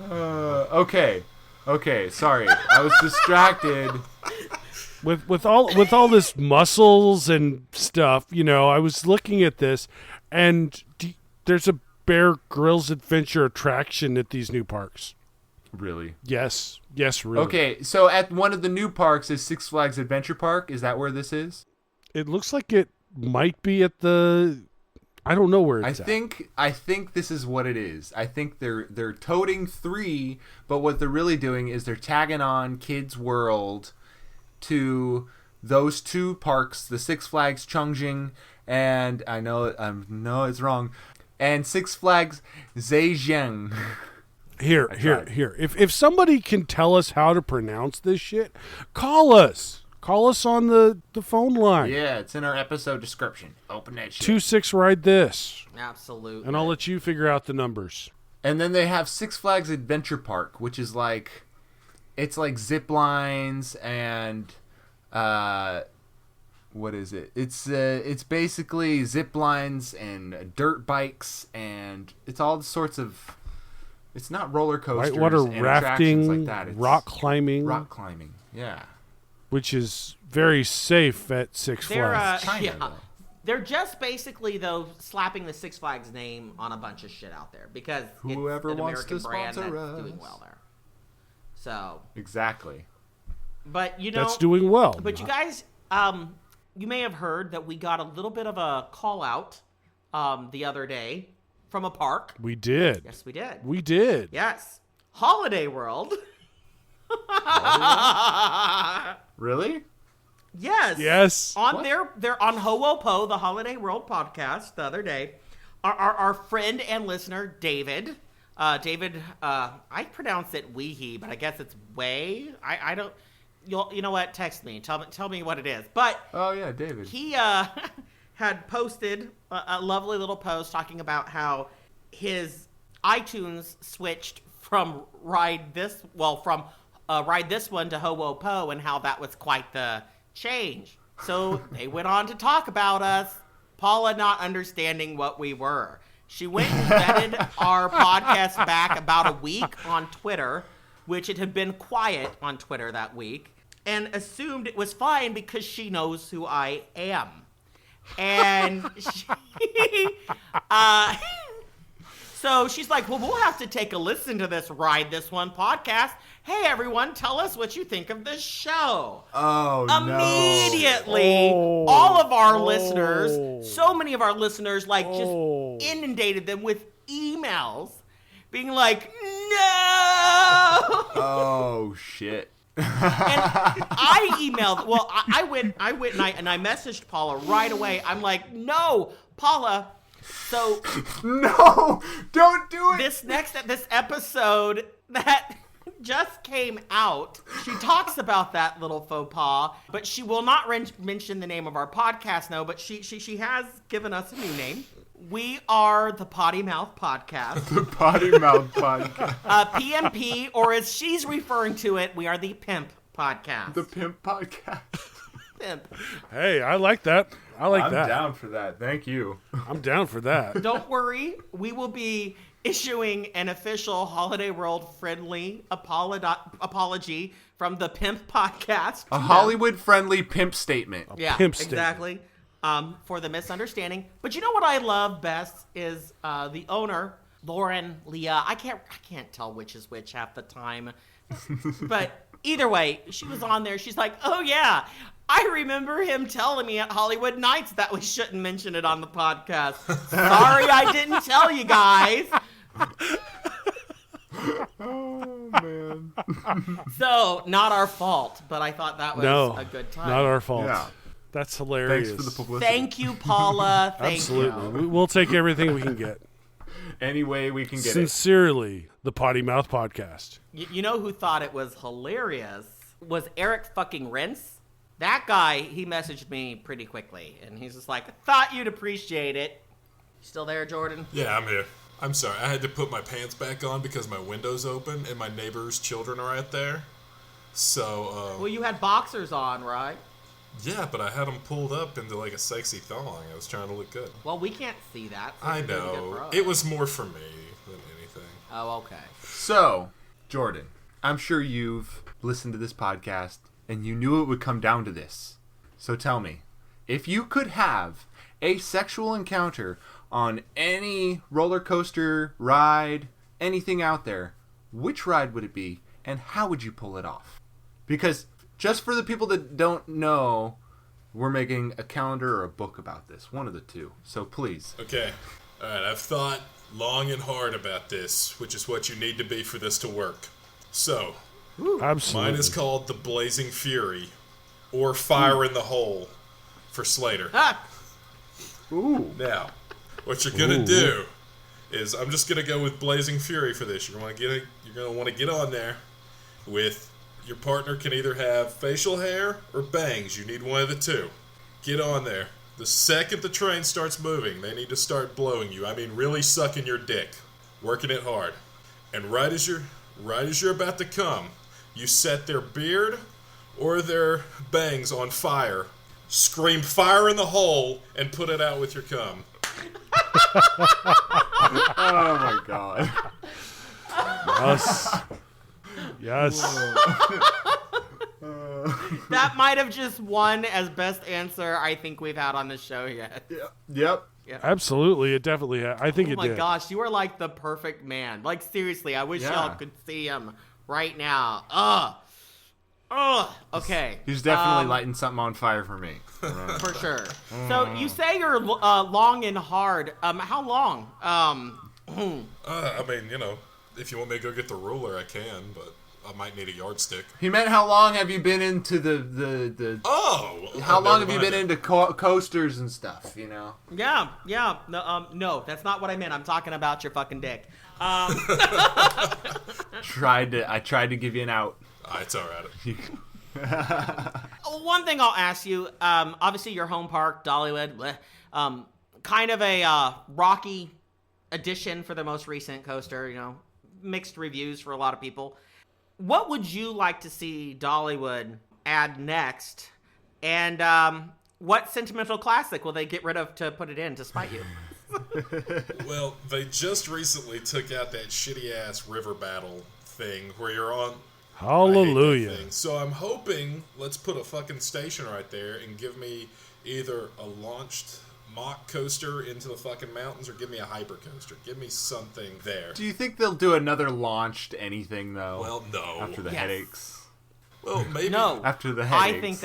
O: Okay. Sorry, I was distracted.
L: With all this muscles and stuff, I was looking at this, and there's a Bear Grylls Adventure attraction at these new parks.
O: Really?
L: Yes, really.
O: Okay, so at one of the new parks is Six Flags Adventure Park. Is that where this is?
L: It looks like it might be at the. I don't know where it's at.
O: I think this is what it is. I think they're toting 3, but what they're really doing is they're tagging on Kids World to those 2 parks, the Six Flags Chongqing and I know it's wrong, and Six Flags Zhejiang.
L: Here. If somebody can tell us how to pronounce this shit, call us. Call us on the phone line.
O: Yeah, it's in our episode description. Open that shit.
L: 26 ride this.
E: Absolutely.
L: And I'll let you figure out the numbers.
O: And then they have Six Flags Adventure Park, which is it's like zip lines and what is it? It's basically zip lines and dirt bikes, and it's all sorts of. It's not roller coasters,
L: whitewater
O: and
L: rafting,
O: like that. It's
L: rock climbing.
O: Yeah.
L: Which is very safe at Six Flags.
E: They're just basically, though, slapping the Six Flags name on a bunch of shit out there because
O: Whoever
E: it's an
O: wants
E: American
O: to
E: brand
O: sponsor
E: that's
O: us.
E: doing well there. So
O: Exactly.
E: But
L: that's doing well.
E: But you guys, you may have heard that we got a little bit of a call out the other day from a park.
L: We did.
E: Yes, we did.
L: We did.
E: Yes, Holiday World.
O: Really?
E: Yes.
L: Yes.
E: On they're on Ho'opo, the Holiday World podcast, the other day. Our friend and listener David. I pronounce it Weehee, but I guess it's Way. I don't. You know what? Text me. Tell me what it is. But
O: oh yeah, David.
E: He had posted a lovely little post talking about how his iTunes switched from Ride This One to Ho'opo, and how that was quite the change. So they went on to talk about us, Paula not understanding what we were. She went and vetted our podcast back about a week on Twitter, which it had been quiet on Twitter that week, and assumed it was fine because she knows who I am. And so she's like, well, we'll have to take a listen to this Ride This One podcast. Hey, everyone, tell us what you think of this show.
O: Oh,
E: Immediately, all of our listeners, so many of our listeners, just inundated them with emails being like, no!
O: Oh, shit.
E: And I emailed, I went and I messaged Paula right away. I'm like, no, Paula. So
O: no, don't do it.
E: This episode that just came out, she talks about that little faux pas, but she will not mention the name of our podcast. No, but she has given us a new name. We are the Potty Mouth Podcast.
O: The Potty Mouth Podcast.
E: PMP, or as she's referring to it, we are the Pimp Podcast.
O: The Pimp Podcast.
E: Pimp.
L: Hey, I like that. I'm
O: down for that. Thank you.
L: I'm down for that.
E: Don't worry. We will be issuing an official Holiday World friendly apology from the Pimp Podcast.
O: A Hollywood friendly pimp statement.
L: Pimp statement.
E: Exactly. For the misunderstanding. But you know what I love best is the owner, Lauren, Leah. I can't tell which is which half the time. But either way, she was on there. She's like, oh yeah, I remember him telling me at Hollywood Nights that we shouldn't mention it on the podcast. Sorry I didn't tell you guys.
O: Oh, man.
E: So, not our fault, but I thought that was a good time.
L: Not our fault.
O: Yeah.
L: That's hilarious.
O: Thanks for the publicity.
E: Thank you, Paula.
L: Absolutely. We'll take everything we can get.
O: Any way we can get
L: Sincerely, the Potty Mouth Podcast.
E: You know who thought it was hilarious? Was Eric fucking Rentz. That guy, he messaged me pretty quickly, and he's just like, I thought you'd appreciate it. You still there, Jordan?
M: Yeah, I'm here. I'm sorry. I had to put my pants back on because my window's open and my neighbor's children are out there. So,
E: well, you had boxers on, right?
M: Yeah, but I had them pulled up into like a sexy thong. I was trying to look good.
E: Well, we can't see that. So
M: I
E: it's really good
M: know.
E: for us.
M: It was more for me than anything.
E: Oh, okay.
O: So, Jordan, I'm sure you've listened to this podcast and you knew it would come down to this. So tell me, if you could have a sexual encounter on any roller coaster ride, anything out there, which ride would it be and how would you pull it off? Because just for the people that don't know, we're making a calendar or a book about this. One of the two. So please.
M: Okay. All right. I've thought long and hard about this, which is what you need to be for this to work. So,
L: Absolutely.
M: mine is called the Blazing Fury, or Fire in the Hole, for Slater.
O: Ooh.
M: Now, what you're gonna do is I'm just gonna go with Blazing Fury for this. You're gonna want to get on there with your partner. Can either have facial hair or bangs. You need one of the two. Get on there. The second the train starts moving, they need to start blowing you. I mean, really sucking your dick, working it hard. And right as you're about to come, you set their beard or their bangs on fire. Scream "Fire in the Hole" and put it out with your cum.
O: Oh my god.
L: Yes. Yes.
E: That might have just won as best answer I think we've had on the show yet.
O: Yep.
L: Absolutely. It definitely I think it
E: Oh my
L: did.
E: gosh, you are like the perfect man. Like, seriously, I wish
O: Yeah.
E: y'all could see him right now. Okay.
O: He's definitely lighting something on fire for me.
E: For sure. So you say you're long and hard. How long?
M: I mean, if you want me to go get the ruler, I can, but I might need a yardstick.
O: He meant how long have you been into the how long have you been into coasters and stuff,
E: Yeah. No, that's not what I meant. I'm talking about your fucking dick.
O: I tried to give you an out.
M: It's all right.
E: One thing I'll ask you, obviously your home park, Dollywood, kind of a rocky addition for the most recent coaster, mixed reviews for a lot of people. What would you like to see Dollywood add next? And what sentimental classic will they get rid of to put it in to spite you?
M: Well, they just recently took out that shitty-ass river battle thing where you're on...
L: Hallelujah.
M: I hate that thing. So I'm hoping, let's put a fucking station right there and give me either a launched mock coaster into the fucking mountains or give me a hyper coaster. Give me something there.
O: Do you think they'll do another launched anything, though?
M: Well, no.
O: After the headaches.
M: Well, maybe.
E: No.
O: After the headaches.
E: I think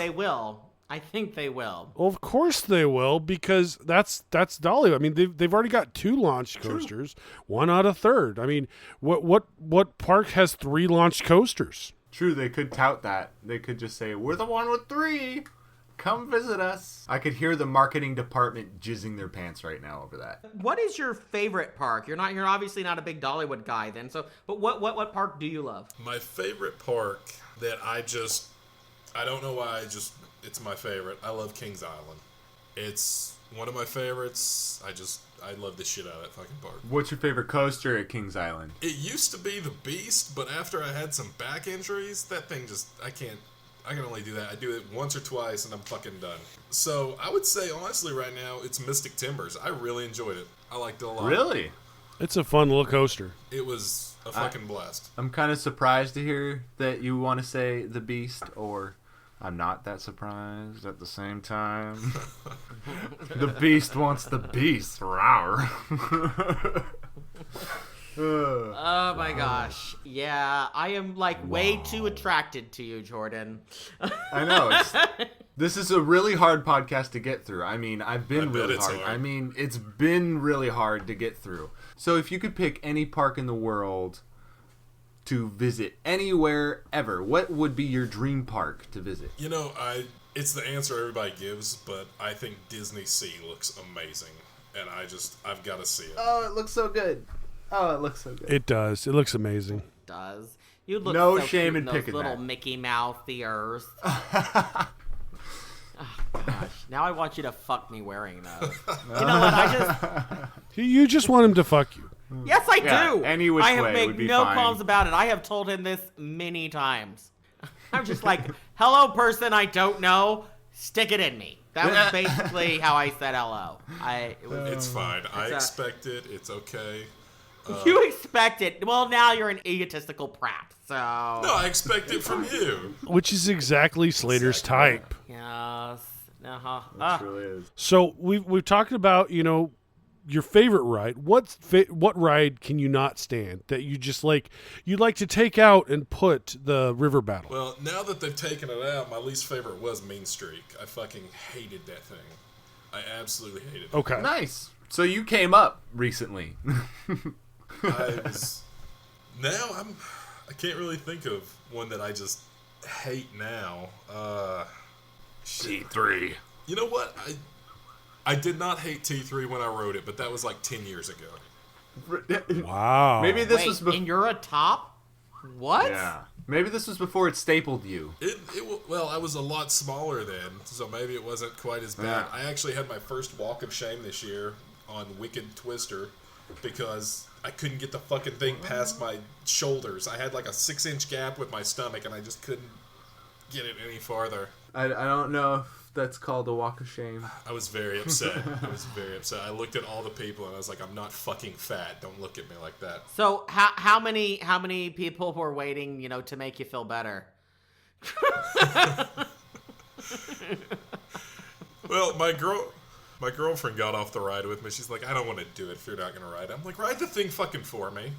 E: they will.
L: Well, of course they will, because that's Dolly. I mean, they've already got 2 launched coasters, one out of third. I mean, what park has 3 launched coasters?
O: True, they could tout that. They could just say, "We're the one with 3. Come visit us." I could hear the marketing department jizzing their pants right now over that.
E: What is your favorite park? You're obviously not a big Dollywood guy then. So, but what park do you love?
M: My favorite park that I don't know why, it's my favorite. I love Kings Island. It's one of my favorites. I love the shit out of that fucking park.
O: What's your favorite coaster at Kings Island?
M: It used to be the Beast, but after I had some back injuries, that thing I can only do that. I do it once or twice and I'm fucking done. So I would say, honestly, right now, it's Mystic Timbers. I really enjoyed it. I liked it a lot.
O: Really?
L: It's a fun little coaster.
M: It was a fucking blast.
O: I'm kind of surprised to hear that you want to say the Beast, or I'm not that surprised at the same time. The Beast wants the Beast. Rawr.
E: Oh my gosh. Yeah, I am way too attracted to you, Jordan.
O: I know. This is a really hard podcast to get through. I mean, I've been really hard. I mean, it's been really hard to get through. So if you could pick any park in the world to visit anywhere ever, what would be your dream park to visit?
M: It's the answer everybody gives, but I think Disney Sea looks amazing. And I've got to see it.
O: Oh, it looks so good. Oh, it looks so good.
L: It does. It looks amazing.
E: It does. You look
O: no
E: so
O: shame
E: cute
O: in
E: in those
O: picking
E: little
O: that.
E: Mickey Mouse ears. Oh, gosh. Now I want you to fuck me wearing those. You know what?
L: You just want him to fuck you.
E: Yes, I do.
O: Any which
E: I have
O: way
E: made
O: would be
E: no
O: fine.
E: qualms about it. I have told him this many times. I'm just like, hello, person I don't know. stick it in me. That was basically how I said hello.
M: It's fine. I expect it. It's okay.
E: You expect it. Well, now you're an egotistical prat. So no,
M: I expect it from you.
L: Which is exactly Slater's type.
E: Yes.
O: It truly is.
L: So we've talked about, your favorite ride. What ride can you not stand that you just you'd like to take out and put the river battle?
M: Well, now that they've taken it out, my least favorite was Mean Streak. I fucking hated that thing. I absolutely hated it.
L: Okay.
O: Nice. So you came up recently.
M: I can't really think of one that I just hate now.
O: T3.
M: You know what? I did not hate T3 when I rode it, but that was like 10 years ago.
L: Wow.
O: Maybe this was
E: and you're a top? What?
O: Yeah. Maybe this was before it stapled you.
M: Well, I was a lot smaller then, so maybe it wasn't quite as bad.
O: Yeah.
M: I actually had my first walk of shame this year on Wicked Twister because I couldn't get the fucking thing past my shoulders. I had like a 6-inch gap with my stomach, and I just couldn't get it any farther.
O: I don't know if that's called a walk of shame.
M: I was very upset. I looked at all the people, and I was like, I'm not fucking fat. Don't look at me like that.
E: So how many people were waiting, to make you feel better?
M: Well, my girlfriend got off the ride with me. She's like, I don't want to do it if you're not going to ride. I'm like, ride the thing fucking for me.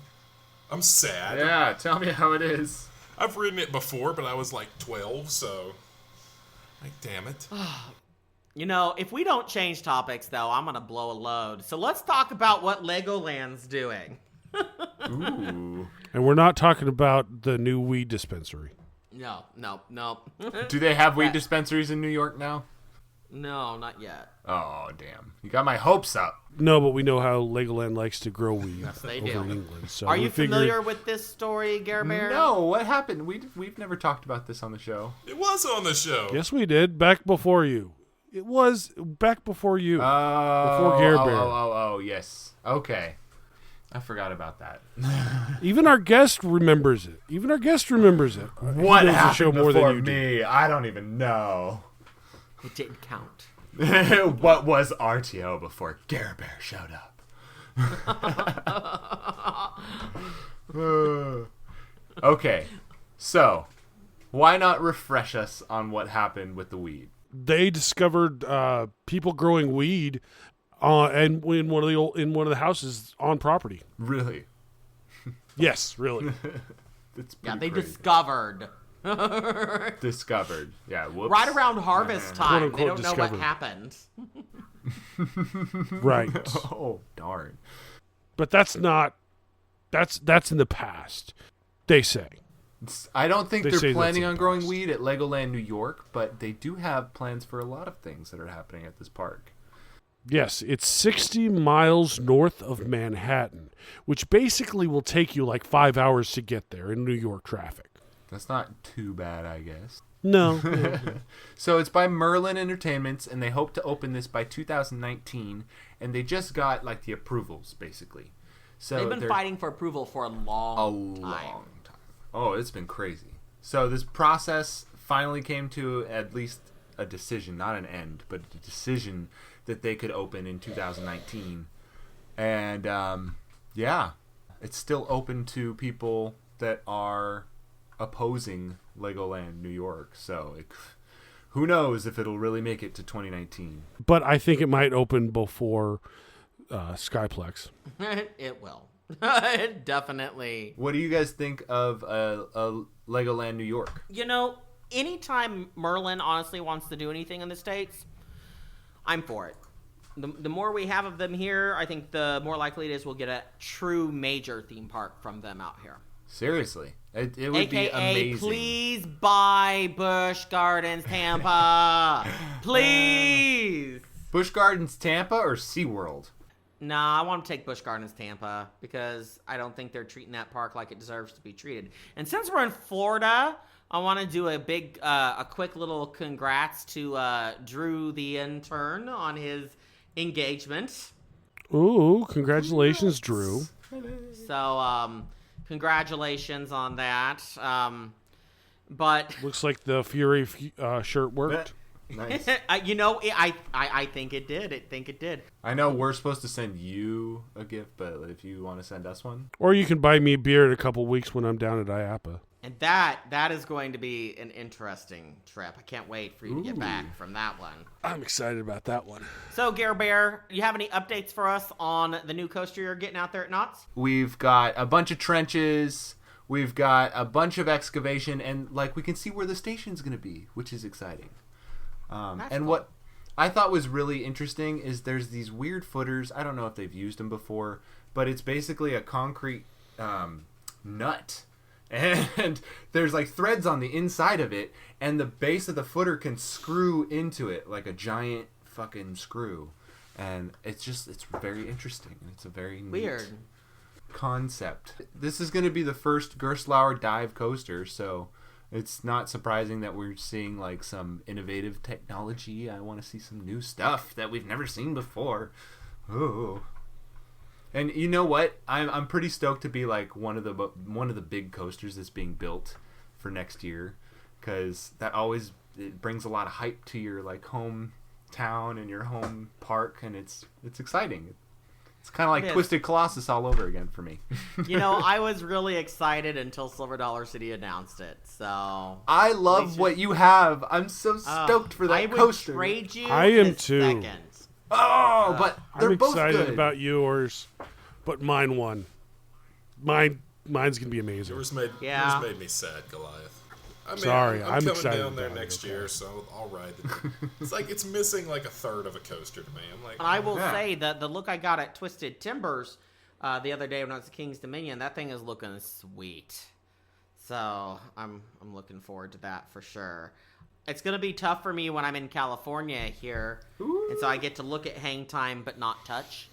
M: I'm sad.
O: Yeah, tell me how it is.
M: I've ridden it before, but I was like 12, so... Like, damn it.
E: If we don't change topics, though, I'm going to blow a load. So let's talk about what Legoland's doing.
O: Ooh.
L: And we're not talking about the new weed dispensary.
E: No.
O: Do they have weed dispensaries in New York now?
E: No, not yet.
O: Oh, damn. You got my hopes up.
L: No, but we know how Legoland likes to grow weed
E: Yes, they
L: over
E: do.
L: in England. So
E: Are you familiar with this story, Gare Bear?
O: No, what happened? We've never talked about this on the show.
M: It was on the show.
L: Yes, we did. Back before you. It was back before you. Before Gare Bear.
O: Oh, yes. Okay. I forgot about that.
L: Even our guest remembers it.
O: What
L: He knows the show
O: happened
L: more
O: before
L: than you do.
O: me? I don't even know.
E: It didn't count.
O: What was RTO before Gare Bear showed up? Okay, so why not refresh us on what happened with the weed?
L: They discovered people growing weed, and in one of the houses on property.
O: Really?
L: Yes, really.
E: They
O: crazy.
E: discovered.
O: Discovered. Yeah. Whoops.
E: Right around harvest time. They don't know what
L: discovered.
E: happened.
L: Right.
O: Oh, darn.
L: But that's in the past, they say.
O: I don't think
L: They
O: they're
L: say
O: planning
L: that's
O: on
L: in
O: growing
L: past.
O: weed at Legoland, New York, but they do have plans for a lot of things that are happening at this park.
L: Yes, it's 60 miles north of Manhattan, which basically will take you like 5 hours to get there in New York traffic.
O: That's not too bad, I guess.
L: No.
O: So it's by Merlin Entertainments, and they hope to open this by 2019, and they just got like the approvals, basically. So
E: They've been fighting for approval for a long time.
O: Oh, it's been crazy. So this process finally came to at least a decision, not an end, but a decision that they could open in 2019. And yeah, it's still open to people that are opposing Legoland New York. So who knows if it'll really make it to 2019.
L: But I think it might open before Skyplex.
E: It will. Definitely.
O: What do you guys think of Legoland New York?
E: Anytime Merlin honestly wants to do anything in the States, I'm for it. The more we have of them here, I think the more likely it is we'll get a true major theme park from them out here.
O: Seriously. It would be amazing.
E: Please buy Busch Gardens Tampa. Please.
O: Busch Gardens Tampa or SeaWorld?
E: Nah, I want to take Busch Gardens Tampa because I don't think they're treating that park like it deserves to be treated. And since we're in Florida, I want to do a quick little congrats to Drew the intern on his engagement.
L: Ooh, congratulations, Drew.
E: So, congratulations on that. But
L: looks like the Fury shirt worked.
O: Nice.
E: I think it did.
O: I know we're supposed to send you a gift, but if you want to send us one.
L: Or you can buy me a beer in a couple weeks when I'm down at IAPA.
E: And that is going to be an interesting trip. I can't wait for you to get back from that one.
L: I'm excited about that one.
E: So, Gare Bear, you have any updates for us on the new coaster you're getting out there at Knotts?
O: We've got a bunch of trenches. We've got a bunch of excavation, and we can see where the station's going to be, which is exciting. And cool. What I thought was really interesting is there's these weird footers. I don't know if they've used them before, but it's basically a concrete nut. And there's threads on the inside of it, and the base of the footer can screw into it like a giant fucking screw. And it's very interesting. It's a very
E: weird
O: neat concept. This is going to be the first Gerstlauer dive coaster, so it's not surprising that we're seeing some innovative technology. I want to see some new stuff that we've never seen before. Oh. And you know what? I'm pretty stoked to be one of the big coasters that's being built for next year, because it brings a lot of hype to your hometown and your home park, and it's exciting. It's kind of like Twisted Colossus all over again for me.
E: I was really excited until Silver Dollar City announced it. So
O: I love what you have. I'm so stoked for that coaster.
E: I would trade you.
L: I am too.
E: Second.
O: Oh, but they're both good.
L: I'm excited about yours, but mine won. Mine's gonna be amazing.
M: Yours made me sad, Goliath.
L: Sorry,
M: I'm
L: I'm
M: coming
L: excited
M: down there
L: about
M: next
L: it,
M: year, so I'll ride it. It's missing a third of a coaster to me.
E: And I will say that the look I got at Twisted Timbers the other day when I was at King's Dominion, that thing is looking sweet. So I'm looking forward to that for sure. It's gonna be tough for me when I'm in California here, and so I get to look at hang time but not touch.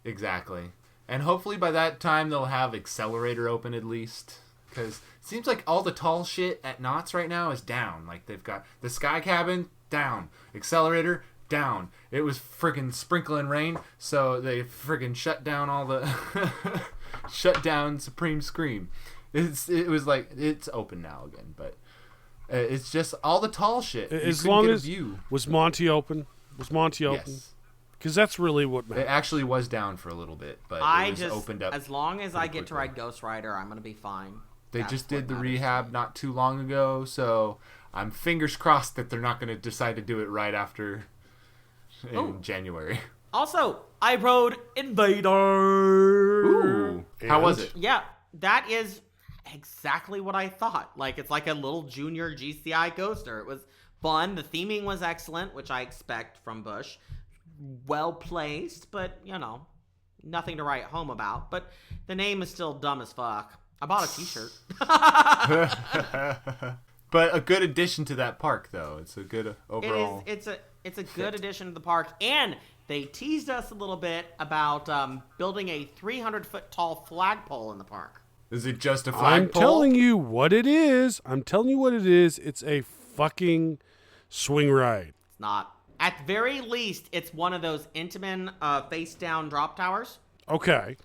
O: Exactly, and hopefully by that time they'll have Accelerator open at least. Because it seems like all the tall shit at Knotts right now is down. They've got the Sky Cabin down, Accelerator down. It was freaking sprinkling rain, so they freaking shut down all the shut down Supreme Scream. It was it's open now again, but it's just all the tall shit.
L: As long as was Monty open?
O: Yes.
L: Because that's really what matters.
O: It actually was down for a little bit, but it was opened up.
E: As long as I get to ride Ghost Rider, I'm gonna be fine.
O: They just did the rehab not too long ago, so I'm fingers crossed that they're not going to decide to do it right after in January.
E: Also, I rode Invader.
O: Ooh. How was it?
E: Yeah, that is exactly what I thought. It's like a little junior GCI coaster. It was fun. The theming was excellent, which I expect from Busch. Well placed, but, nothing to write home about. But the name is still dumb as fuck. I bought a t-shirt.
O: But a good addition to that park, though. It's a good overall.
E: It's a good addition to the park, and they teased us a little bit about building a 300-foot tall flagpole in the park.
O: Is it just a flagpole?
L: I'm telling you what it is. It's a fucking swing ride.
E: It's not. At the very least, it's one of those Intamin face-down drop towers.
L: Okay.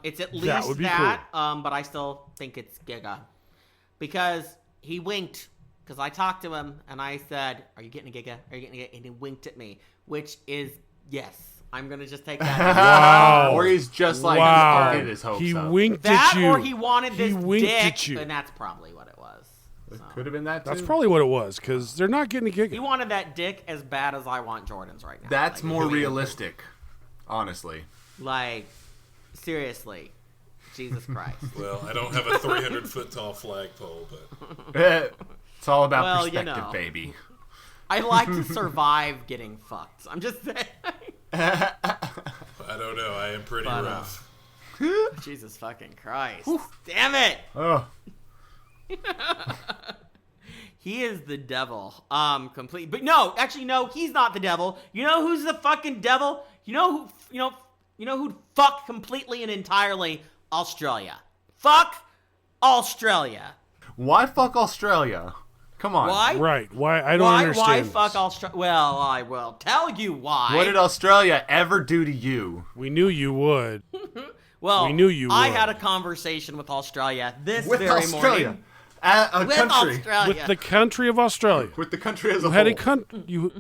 E: It's at least that, cool. But I still think it's Giga. Because he winked, because I talked to him, and I said, are you getting a Giga? Are you getting a Giga? And he winked at me, which is yes. I'm going to just take that.
L: Wow.
O: Or he's just
L: wow.
O: Get his hopes
L: he
O: up.
L: Winked
E: that,
L: at you.
E: Or he wanted this
L: winked
E: dick,
L: at you.
E: and that's probably what it was.
O: It could have been that, too.
L: That's probably what it was, because they're not getting a Giga.
E: He wanted that dick as bad as I want Jordan's right now.
O: That's more realistic, honestly.
E: Seriously. Jesus Christ.
M: Well, I don't have a 300-foot tall flagpole, but
O: it's all about perspective, baby.
E: I like to survive getting fucked. I'm just saying.
M: I don't know. I am pretty rough.
E: Jesus fucking Christ. Damn it.
O: Oh.
E: He is the devil. Complete. But no, actually, no, he's not the devil. You know who's the fucking devil? You know who fucked completely and entirely? Australia. Fuck Australia.
O: Why fuck Australia? Come on.
E: Why?
L: Right. Why? I don't understand.
E: Why fuck Australia? Well, I will tell you why.
O: What did Australia ever do to you?
L: We knew you would.
E: Well,
L: we knew you would.
E: I had a conversation with Australia this very morning.
O: A
E: with
O: country.
E: Australia.
L: With the country of Australia.
O: With the country as a
L: You had
O: whole.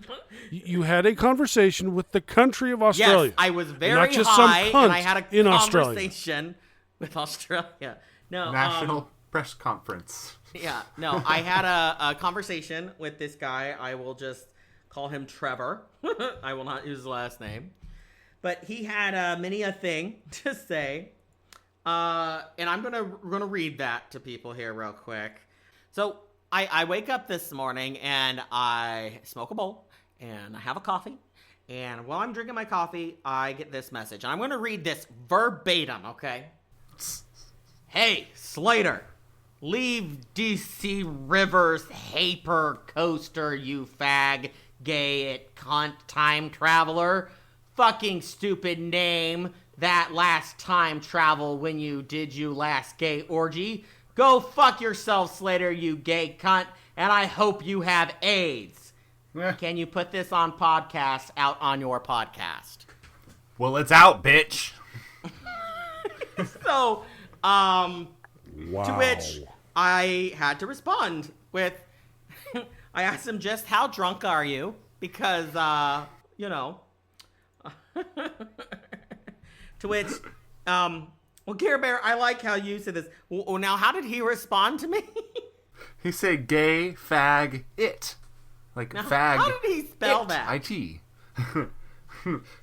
L: you had a conversation with the country of Australia.
E: Yes, I was very
L: not just
E: high,
L: some
E: and I had a
L: in Australia.
E: conversation with Australia. No,
O: National press conference.
E: Yeah, no, I had a conversation with this guy. I will just call him Trevor. I will not use his last name. But he had many a thing to say. And I'm gonna read that to people here real quick. So I wake up this morning and I smoke a bowl and I have a coffee. And while I'm drinking my coffee, I get this message. And I'm gonna read this verbatim, okay? Hey, Slater. Leave DC Rivers, Haper, Coaster, you fag, gay it, cunt, time traveler. Fucking stupid name. That last time travel when you did you last gay orgy. Go fuck yourself, Slater, you gay cunt, and I hope you have AIDS. Can you put this on podcast out on your podcast?
O: Well, it's out, bitch.
E: So, to which I had to respond with, I asked him just how drunk are you? Because, you know. To which, well, Care Bear, I like how you said this. Well, now, how did he respond to me?
O: He said gay, fag, it. Like
E: Now,
O: fag.
E: how did he spell
O: it,
E: that?
O: IT.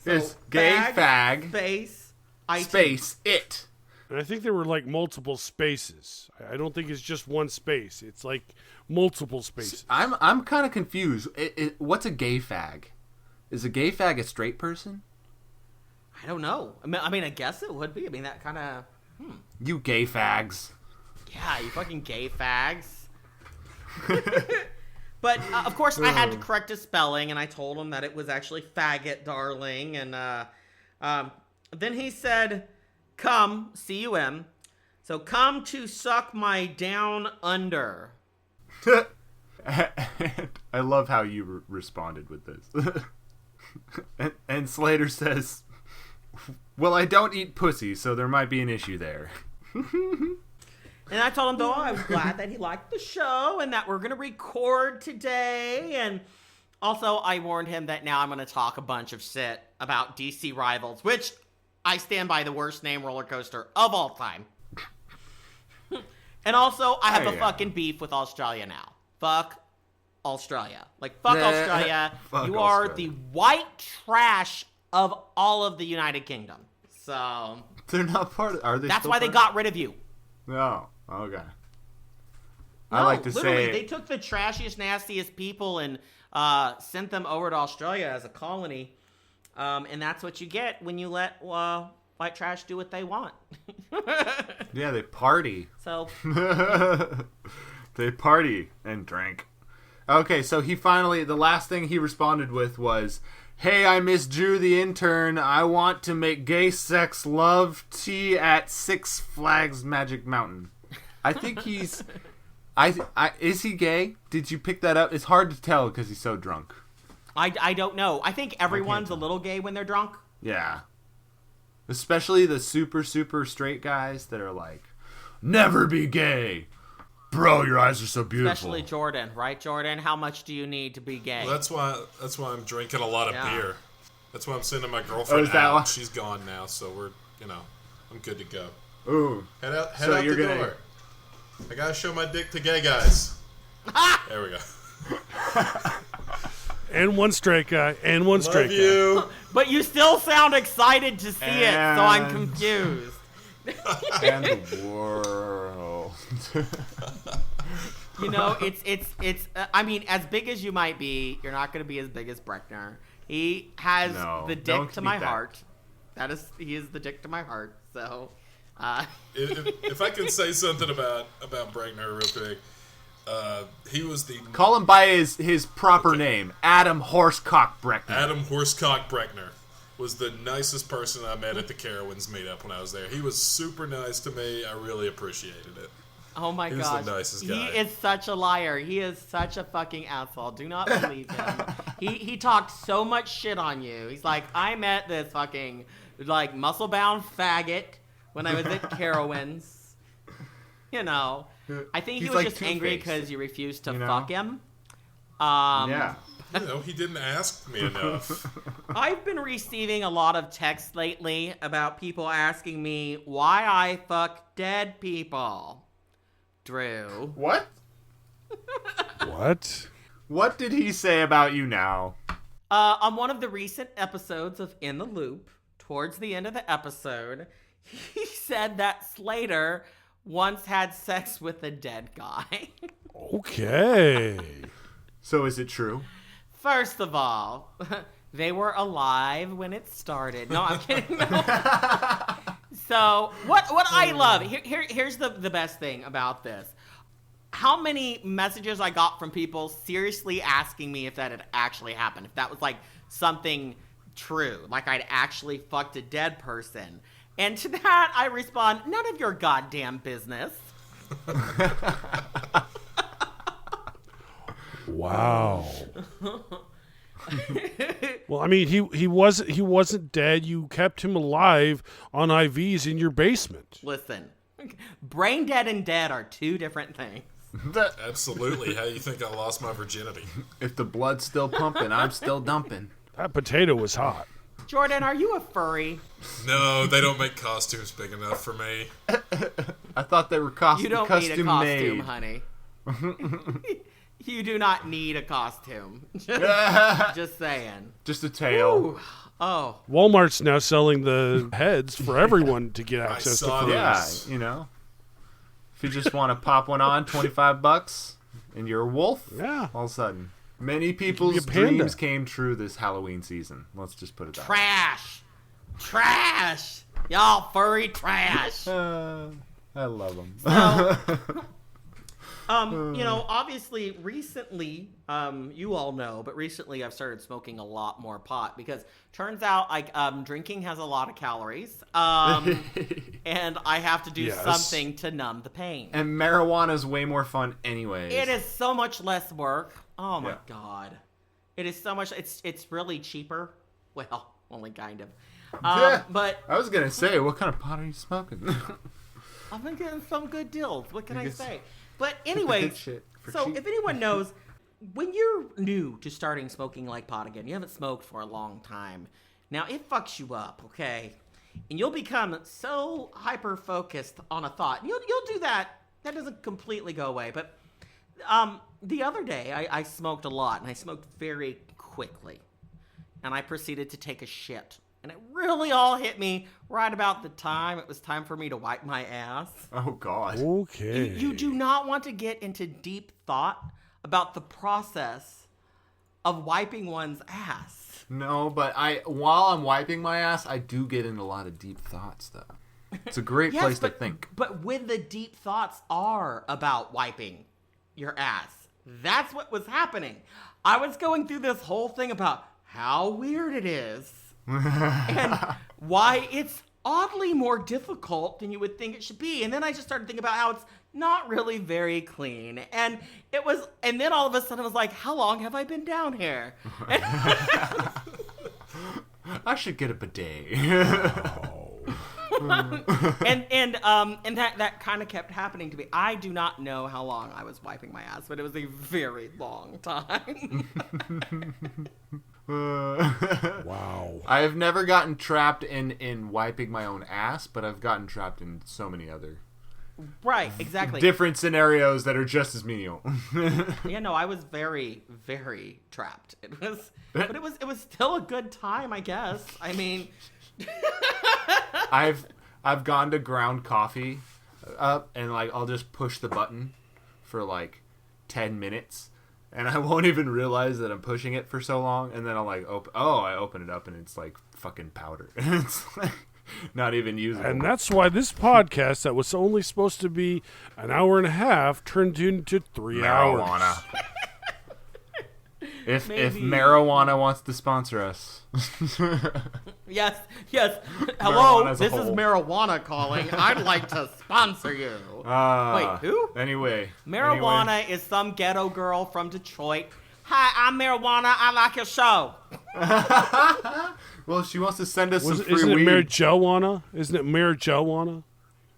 O: It's gay, fag,
E: space, IT.
O: space, it.
L: And I think there were like multiple spaces. I don't think it's just one space. It's like multiple spaces.
O: I'm kind of confused. What's a gay fag? Is a gay fag a straight person?
E: I don't know. I mean, I guess it would be. I mean, that kind of...
O: You gay fags.
E: Yeah, you fucking gay fags. But, of course, I had to correct his spelling, and I told him that it was actually faggot, darling. And then he said, come, C-U-M. So, come to suck my down under.
O: I love how you responded with this. and Slater says, well, I don't eat pussy, so there might be an issue there.
E: And I told him, though, I was glad that he liked the show and that we're going to record today. And also, I warned him that now I'm going to talk a bunch of shit about DC Rivals, which I stand by the worst name roller coaster of all time. And also, I have a fucking beef with Australia now. Fuck Australia. Like, fuck Australia.
O: Fuck
E: you are
O: Australia.
E: the white trash of all of the United Kingdom. So...
O: They're not part of... Are they?
E: That's
O: still
E: why they
O: part
E: got rid of you.
O: No. Okay.
E: No,
O: I like to
E: literally,
O: say...
E: they took the trashiest, nastiest people and sent them over to Australia as a colony. And that's what you get when you let white trash do what they want.
O: Yeah, they party.
E: So...
O: They party and drink. Okay, so he finally... The last thing he responded with was... Hey, I miss Drew the intern. I want to make gay sex love tea at Six Flags Magic Mountain. I think he's... is he gay? Did you pick that up? It's hard to tell because he's so drunk.
E: I don't know. I think everyone's a little gay when they're drunk.
O: Yeah. Especially the super, super straight guys that are like, never be gay. Bro, your eyes are so beautiful.
E: Especially Jordan, right, Jordan? How much do you need to be gay?
M: Well, that's why I'm drinking a lot of
E: Yeah.
M: beer. That's why I'm sending my girlfriend
O: is that
M: out.
O: why?
M: She's gone now, so I'm good to go.
O: Ooh.
M: Head out
O: So you're
M: the
O: gonna-
M: door. I gotta show my dick to gay guys. There we go.
L: And one straight guy, and one straight
M: Love you.
E: But you still sound excited to see it, so I'm
O: And-
E: confused.
O: And the world.
E: You know, it's. I mean, as big as you might be, you're not going to be as big as Breckner. He has
O: No,
E: the
O: don't
E: dick to
O: speak
E: my
O: that.
E: heart. He is the dick to my heart. So,
M: If I can say something about Bregner real quick, he was the
O: Call him by his proper name, Adam Horsecock Breckner.
M: Adam Horsecock Breckner was the nicest person I met at the Carowinds meetup when I was there. He was super nice to me. I really appreciated it.
E: oh my
M: He was
E: gosh,
M: the nicest guy.
E: he is such a liar. He is such a fucking asshole. Do not believe him. He talked so much shit on you. He's like, I met this fucking like muscle bound faggot when I was at Carowinds. You know, I think he
O: He's
E: was
O: like
E: just angry
O: Two-Face,
E: because you refused to
O: you know?
E: fuck him.
O: Yeah.
M: You know, he didn't ask me enough.
E: I've been receiving a lot of texts lately about people asking me why I fuck dead people. Drew.
O: What?
L: What?
O: What did he say about you now?
E: On one of the recent episodes of In the Loop, towards the end of the episode, he said that Slater once had sex with a dead guy.
L: Okay.
O: So is it true?
E: First of all, they were alive when it started. No, I'm kidding. No. So what I love, here's the best thing about this. How many messages I got from people seriously asking me if that had actually happened, if that was like something true, like I'd actually fucked a dead person. And to that I respond, none of your goddamn business.
L: Wow. Well, I mean, he wasn't dead. You kept him alive on IVs in your basement.
E: Listen, brain dead and dead are two different things.
M: Absolutely. How do you think I lost my virginity?
O: If the blood's still pumping, I'm still dumping.
L: That potato was hot.
E: Jordan, are you a furry?
M: No, they don't make costumes big enough for me.
O: I thought they were
E: You don't need a
O: custom
E: costume,
O: made.
E: honey. You do not need a costume. Just saying.
O: Just a tail.
E: Ooh. Oh.
L: Walmart's now selling the heads for everyone to get access to furries.
O: Yeah, you know. If you just want to pop one on, $25, and you're a wolf,
L: yeah.
O: All of a sudden. Many people's
L: panda.
O: dreams came true this Halloween season. Let's just put it that way.
E: Trash. Y'all furry trash.
O: I love them.
E: You know, obviously, recently, you all know, but recently I've started smoking a lot more pot because turns out, like, drinking has a lot of calories, and I have to do something to numb the pain.
O: And marijuana's way more fun anyways.
E: It is so much less work. Oh my god, it is so much. It's really cheaper. Well, only kind of. But
O: I was gonna say, what kind of pot are you smoking?
E: I've been getting some good deals. What can I say? But anyway, so if anyone knows, when you're new to starting smoking like pot again, you haven't smoked for a long time. Now it fucks you up, okay? And you'll become so hyper focused on a thought. You'll do that. That doesn't completely go away. But the other day I smoked a lot, and I smoked very quickly, and I proceeded to take a shit. And it really all hit me right about the time it was time for me to wipe my ass.
O: Oh, God.
L: Okay.
E: You do not want to get into deep thought about the process of wiping one's ass.
O: No, but while I'm wiping my ass, I do get into a lot of deep thoughts, though. It's a great place to think.
E: But when the deep thoughts are about wiping your ass, that's what was happening. I was going through this whole thing about how weird it is. And why it's oddly more difficult than you would think it should be. And then I just started thinking about how it's not really very clean. And then all of a sudden I was like, how long have I been down here?
O: I should get a bidet.
E: and that kind of kept happening to me. I do not know how long I was wiping my ass, but it was a very long time.
L: Wow.
O: I have never gotten trapped in wiping my own ass, but I've gotten trapped in so many other
E: right, exactly.
O: different scenarios that are just as menial.
E: Yeah, no, I was very, very trapped. But it was still a good time, I guess. I mean,
O: I've gone to ground coffee up and like I'll just push the button for like 10 minutes. And I won't even realize that I'm pushing it for so long. And then I'll like, I open it up and it's like fucking powder. It's like not even usable.
L: And that's why this podcast that was only supposed to be an hour and a half turned into 3
O: marijuana.
L: hours.
O: If marijuana wants to sponsor us.
E: Yes. Hello,
O: Marijuana's
E: this
O: a
E: is
O: whole.
E: marijuana calling. I'd like to sponsor you. Wait, who?
O: Anyway.
E: Marijuana is some ghetto girl from Detroit. Hi, I'm Marijuana. I like your show.
O: Well, she wants to send us some free
L: Isn't it
O: weed.
L: marijuana? Isn't it marijuana?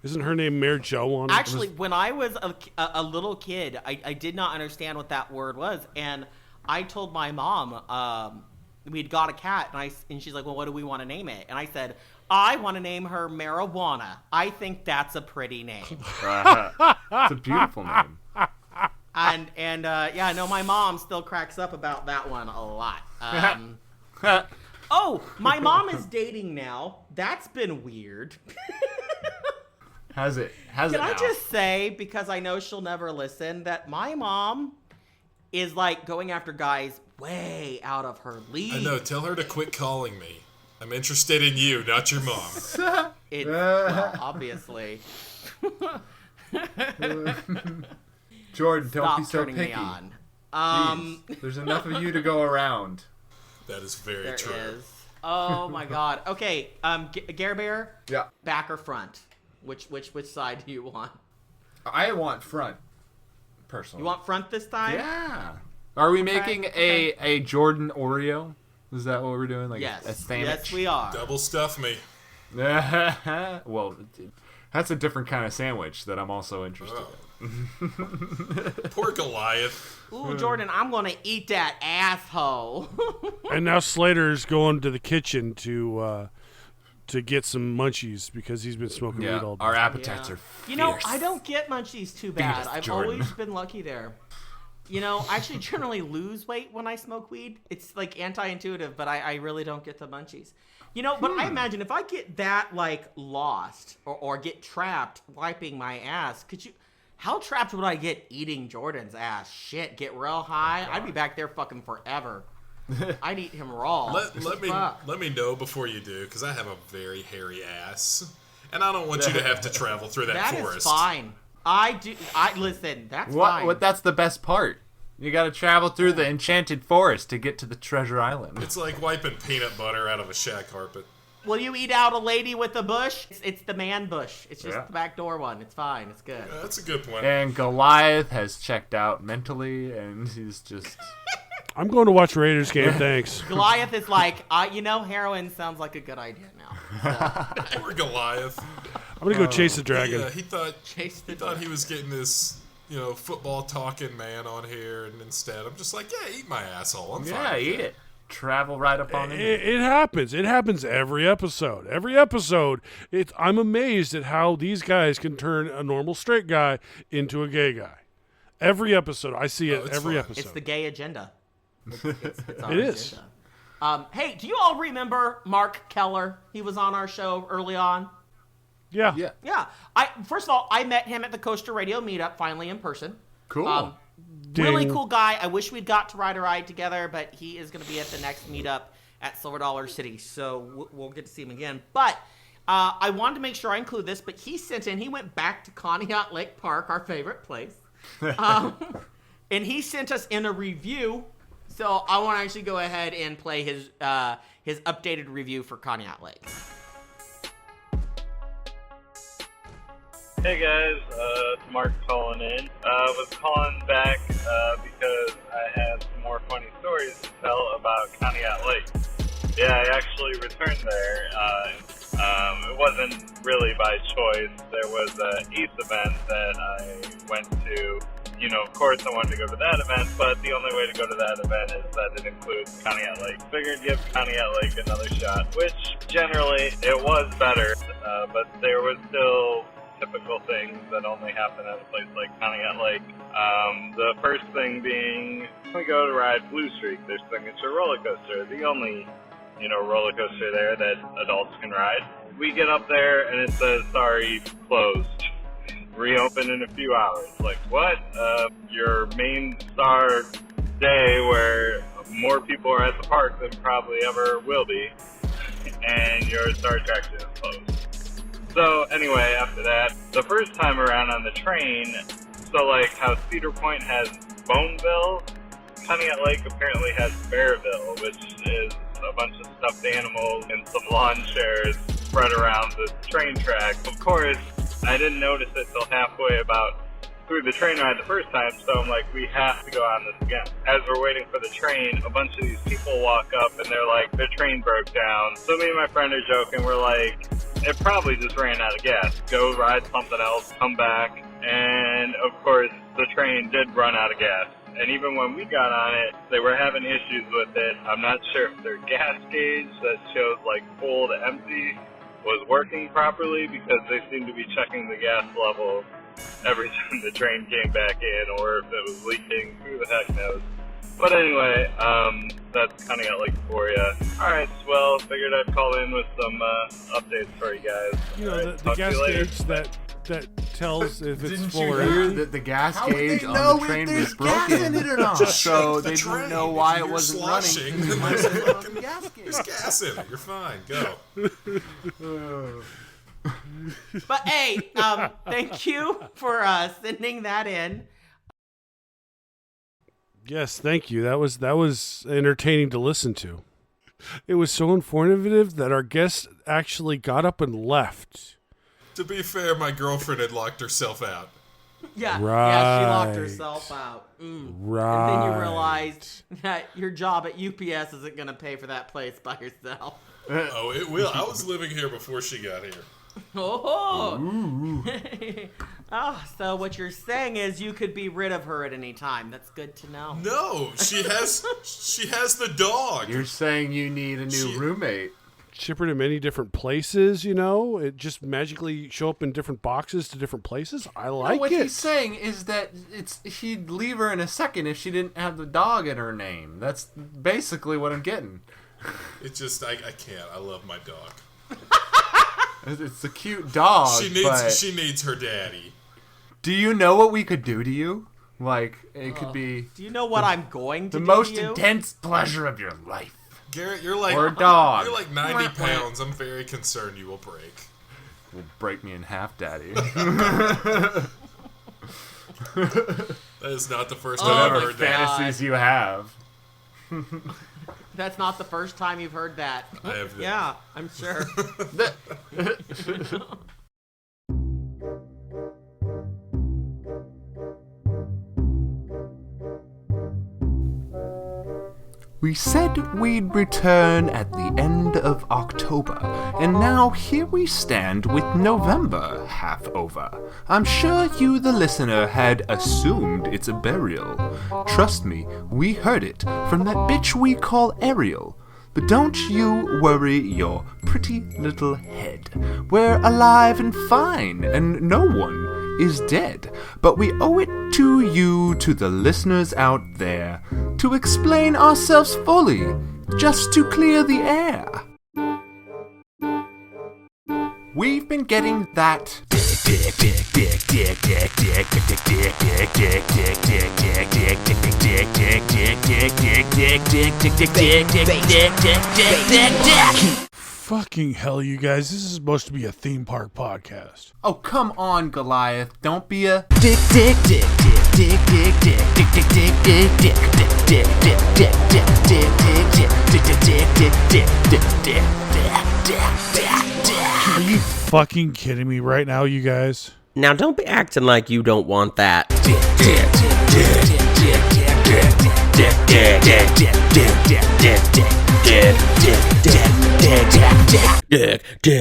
L: Isn't her name Mary Jo on it?
E: Actually, when I was a little kid, I did not understand what that word was, and I told my mom we'd got a cat, and she's like, well, what do we want to name it? And I said, I want to name her Marijuana. I think that's a pretty name.
O: It's a beautiful name.
E: And yeah, no, my mom still cracks up about that one a lot. Oh, my mom is dating now. That's been weird.
O: Has it?
E: Can I just say, because I know she'll never listen, that my mom is like going after guys way out of her league.
M: I know. Tell her to quit calling me. I'm interested in you, not your mom.
E: Well, obviously.
O: Jordan, don't be so
E: turning
O: picky.
E: me on.
O: Jeez, there's enough of you to go around.
M: That is very true.
E: There is. Oh my God. Okay, Gare Bear.
O: Yeah.
E: Back or front? Which side do you want?
O: I want front, personally.
E: You want front this time?
O: Yeah. Are we making a Jordan Oreo? Is that what we're doing? Like
E: yes.
O: A sandwich?
E: Yes, we are.
M: Double stuff me.
O: Well, that's a different kind of sandwich that I'm also interested in.
M: Poor Goliath.
E: Ooh, Jordan, I'm gonna eat that asshole.
L: And now Slater's going to the kitchen to get some munchies because he's been smoking weed all day.
O: Our appetites are fierce.
E: You know, I don't get munchies too bad. I've
O: Jordan.
E: always been lucky there. You know, I actually generally lose weight when I smoke weed. It's like anti-intuitive, but I really don't get the munchies. You know, but I imagine if I get that like lost or get trapped wiping my ass, how trapped would I get eating Jordan's ass? Shit, get real high? I'd be back there fucking forever. I'd eat him raw.
M: Let me know before you do, because I have a very hairy ass, and I don't want you to have to travel through that forest.
E: That is fine. Listen. That's fine.
O: What? That's the best part. You got to travel through the enchanted forest to get to the treasure island.
M: It's like wiping peanut butter out of a shag carpet.
E: Will you eat out a lady with a bush? It's the man bush. It's just the back door one. It's fine. It's good.
M: Yeah, that's a good point.
O: And Goliath has checked out mentally, and he's just...
L: I'm going to watch Raiders game, thanks.
E: Goliath is like, heroin sounds like a good idea now. So.
M: Poor Goliath.
L: I'm going to go chase the dragon.
M: He thought he was getting this, football talking man on here, and instead I'm just like, yeah, eat my asshole. I'm fine.
O: Yeah, eat it. Travel right up on it.
L: It happens. It happens every episode. I'm amazed at how these guys can turn a normal straight guy into a gay guy. Every episode. I see it every episode.
E: It's the gay agenda. It's our
L: It is.
E: agenda. Hey, do you all remember Mark Keller? He was on our show early on.
L: Yeah.
E: Yeah. First of all, I met him at the Coaster Radio meetup finally in person.
O: Cool.
E: Really cool guy. I wish we'd got to ride a ride together, but he is going to be at the next meetup at Silver Dollar City, so we'll get to see him again. But I wanted to make sure I include this, but he went back to Conneaut Lake Park, our favorite place, and he sent us in a review. So I want to actually go ahead and play his updated review for Conneaut Lake.
P: Hey guys, it's Mark calling in. Was calling back because I have some more funny stories to tell about Conneaut Lake. Yeah, I actually returned there. It wasn't really by choice. There was an East event that I went to. Of course I wanted to go to that event, but the only way to go to that event is that it includes Conneaut Lake. Figured give Conneaut Lake another shot, which generally it was better, but there was still typical things that only happen at a place like Conneaut Lake. The first thing being, we go to ride Blue Streak, their signature roller coaster, the only, roller coaster there that adults can ride. We get up there and it says, sorry, closed. Reopen in a few hours. Like, what? Your main star day where more people are at the park than probably ever will be, and your star attraction is closed. So anyway, after that, the first time around on the train, so like how Cedar Point has Boneville, Conneaut Lake apparently has Bearville, which is a bunch of stuffed animals and some lawn chairs spread around the train track. Of course, I didn't notice it till halfway through the train ride the first time, so I'm like, we have to go on this again. As we're waiting for the train, a bunch of these people walk up and they're like, their train broke down. So me and my friend are joking, we're like, it probably just ran out of gas. Go ride something else, come back, and of course the train did run out of gas. And even when we got on it, they were having issues with it. I'm not sure if their gas gauge that shows like full to empty was working properly, because they seemed to be checking the gas level every time the train came back in, or if it was leaking. Who the heck knows? But anyway, that's kind of got like for you. Alright, well, figured I'd call in with some updates for you guys.
L: You know, the gas gauge that tells if it's
O: Didn't
L: full
O: you
L: or
O: hear
L: empty.
O: that the gas
L: How would
O: gauge
L: they
O: on
L: know
O: the
L: if
O: train was
L: there's gas in
O: broken?
L: it or not?
M: Just
O: So
M: shake
O: they
M: the
O: didn't
M: train.
O: know why
M: If
O: it
M: you're
O: wasn't
M: sloshing,
O: running.
M: then there's fucking there's gas in it. You're fine. Go.
E: But hey, thank you for sending that in.
L: Yes, thank you. That was entertaining to listen to. It was so informative that our guest actually got up and left.
M: To be fair, my girlfriend had locked herself out.
E: Yeah, she
L: Right.
E: locked herself out.
L: Right.
E: And then you realized that your job at UPS isn't going to pay for that place by yourself.
M: Oh, it will. I was living here before she got here.
E: Oh. So what you're saying is you could be rid of her at any time. That's good to know.
M: No, she has the dog.
O: You're saying you need a new roommate.
L: Ship her to many different places, you know? It just magically show up in different boxes to different places. I like
O: what
L: it.
O: he's saying is that he'd leave her in a second if she didn't have the dog in her name. That's basically what I'm getting.
M: It just, I can't. I love my dog.
O: It's a cute dog.
M: She needs her daddy.
O: Do you know what we could do to you? Like, it could be...
E: Do you know what I'm going to
O: the
E: do
O: most
E: to you?
O: intense pleasure of your life.
M: Garrett, you're like...
O: Or a dog.
M: You're like 90 pounds. I'm very concerned you will break.
O: Will break me in half, Daddy.
M: That is not the first time I've heard that.
O: Fantasies you have.
E: That's not the first time you've heard that.
M: I have.
E: Yeah, I'm sure.
O: We said we'd return at the end of October, and now here we stand with November half over. I'm sure you, the listener, had assumed it's a burial. Trust me, we heard it from that bitch we call Ariel. But don't you worry your pretty little head. We're alive and fine, and no one is dead. But we owe it to you, to the listeners out there, to explain ourselves fully, just to clear the air. We've been getting that
L: Fucking hell, you guys. This is supposed to be a theme park podcast.
O: Oh, come on, Goliath. Don't be a
L: Are you fucking kidding me right now, you guys?
H: Now don't be acting like you don't want that.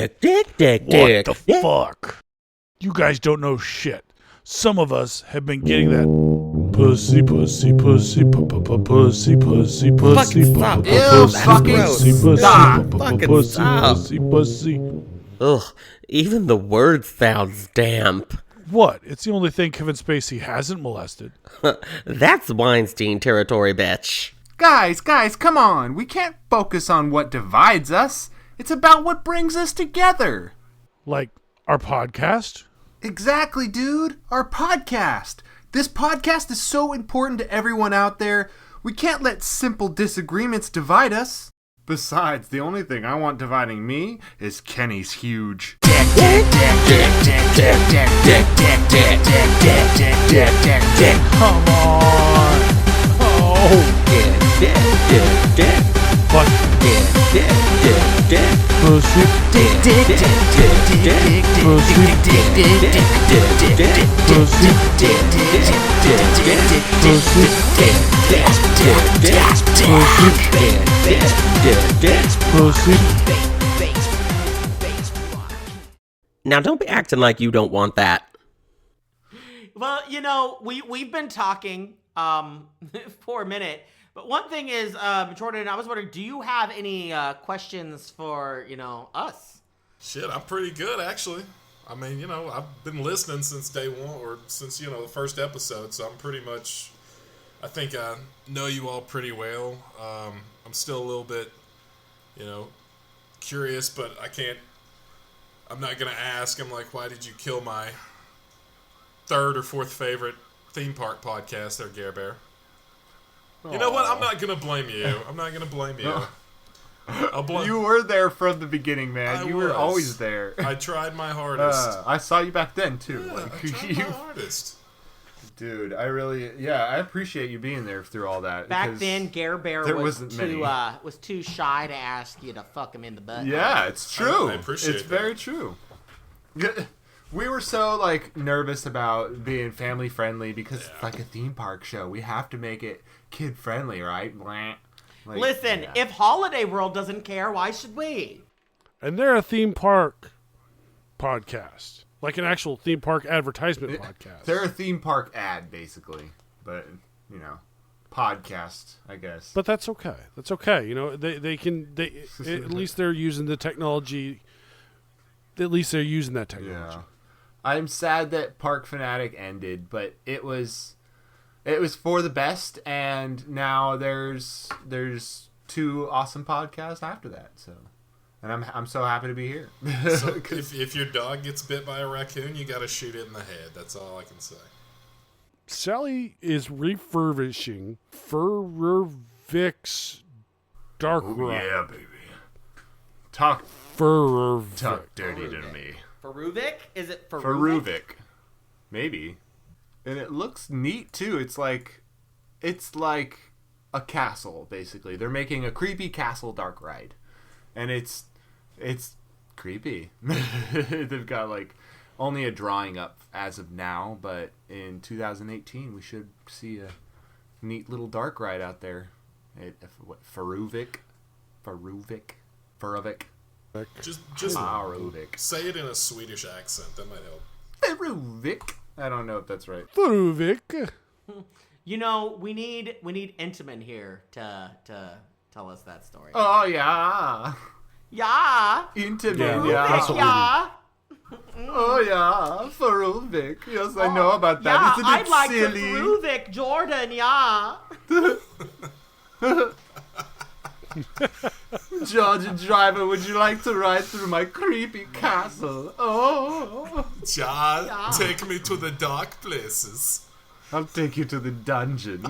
L: What the fuck? You guys don't know shit. Some of us have been getting that pussy, pussy, pussy, pussy, pussy, pussy,
H: stop.
L: pussy,
H: Ew, fucking
L: pussy,
H: stop.
L: pussy,
H: Fucking
L: pussy,
H: stop.
L: pussy, pussy.
H: Ugh, even the word sounds damp.
L: What? It's the only thing Kevin Spacey hasn't molested.
H: That's Weinstein territory, bitch.
O: Guys, come on. We can't focus on what divides us. It's about what brings us together.
L: Like our podcast?
O: Exactly, dude. Our podcast. This podcast is so important to everyone out there. We can't let simple disagreements divide us. Besides, the only thing I want dividing me is Kenny's huge. Come
L: on. Oh. Fuck. Pussy.
H: Now, don't be acting like you don't want that.
E: Well, we've been talking for a minute, but one thing is, Jordan, I was wondering, do you have any questions for us?
M: Shit, I'm pretty good actually. I mean, I've been listening since day one, or since the first episode, so I'm pretty much. I think I know you all pretty well. I'm still a little bit, curious, but I'm not gonna ask. I'm like, why did you kill my third or fourth favorite theme park podcast there, Gare Bear? You know what? I'm not gonna blame you. I'm not gonna blame you.
O: You were there from the beginning, man. You were always there.
M: I tried my hardest.
O: I saw you back then too.
M: Yeah, I tried my hardest.
O: Dude, I appreciate you being there through all that.
E: Back then, Gare Bear was too shy to ask you to fuck him in the butt.
O: Yeah, it's true.
M: I appreciate
O: it's very true. We were so nervous about being family friendly because it's like a theme park show. We have to make it kid friendly, right?
E: Listen, if Holiday World doesn't care, why should we?
L: And they're a theme park podcast. Like an actual theme park advertisement podcast.
O: They're a theme park ad, basically. But, podcast, I guess.
L: But that's okay. That's okay. At least they're using the technology. At least they're using that technology.
O: Yeah. I'm sad that Park Fanatic ended, but it was for the best, and now there's 2 awesome podcasts after that. So, and I'm so happy to be here.
M: So if your dog gets bit by a raccoon, you got to shoot it in the head. That's all I can say.
L: Sally is refurbishing Furuvik's Dark Ride.
O: Yeah, baby. Talk dirty to me.
E: Furuvik? Is it Furuvik?
O: Furuvik. Maybe. And it looks neat too. It's like a castle, basically. They're making a creepy castle dark ride. And it's creepy. They've got only a drawing up as of now, but in 2018 we should see a neat little dark ride out there. Furuvik.
M: Just
O: Furuvik.
M: Say it in a Swedish accent. That might help.
O: Furuvik. I don't know if that's right.
L: Furuvik.
E: We need Intamin here to tell us that story.
O: Oh yeah.
E: Yeah.
O: Intamin.
E: Yeah.
O: Oh yeah, Furuvik. Yes, I know about that. Isn't it
E: I'd like
O: silly?
E: to Furuvik, Jordan. Yeah.
O: Georgia Driver, would you like to ride through my creepy castle? Oh,
M: John, take me to the dark places.
O: I'll take you to the dungeon.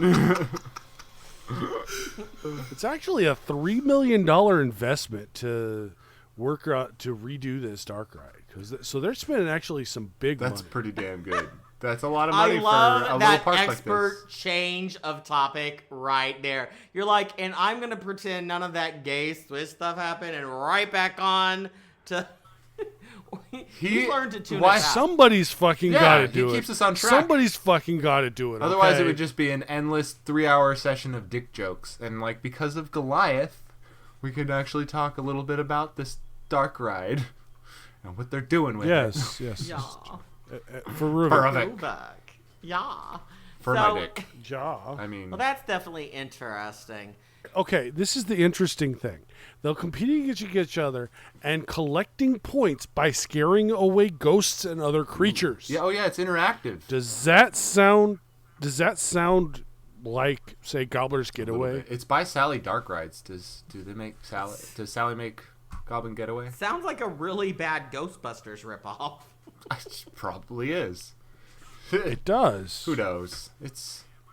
L: It's actually a $3 million investment to redo this dark ride, so they're spending actually some big money.
O: That's pretty damn good. That's a lot of money
E: I love
O: for a
E: that
O: little park
E: expert
O: like this.
E: change of topic right there. You're like, and I'm gonna pretend none of that gay Swiss stuff happened, and right back on to. He's learned to tune us out.
L: Somebody's fucking got to do it.
O: He keeps us on track.
L: Somebody's fucking got to do it.
O: Otherwise,
L: okay?
O: it would just be an endless 3-hour session of dick jokes. And because of Goliath, we could actually talk a little bit about this dark ride and what they're doing with it.
L: Yes.
E: Yeah.
L: Furuvik.
E: Yeah.
O: For my dick.
L: Ja.
O: I mean.
E: Well, that's definitely interesting.
L: Okay, this is the interesting thing. They'll compete against each other and collecting points by scaring away ghosts and other creatures.
O: Yeah, it's interactive.
L: Does that sound like, say, Gobbler's Getaway?
O: It's by Sally Dark Rides. Does Sally make Goblin Getaway?
E: Sounds like a really bad Ghostbusters ripoff.
O: It probably is.
L: It does.
O: Who knows?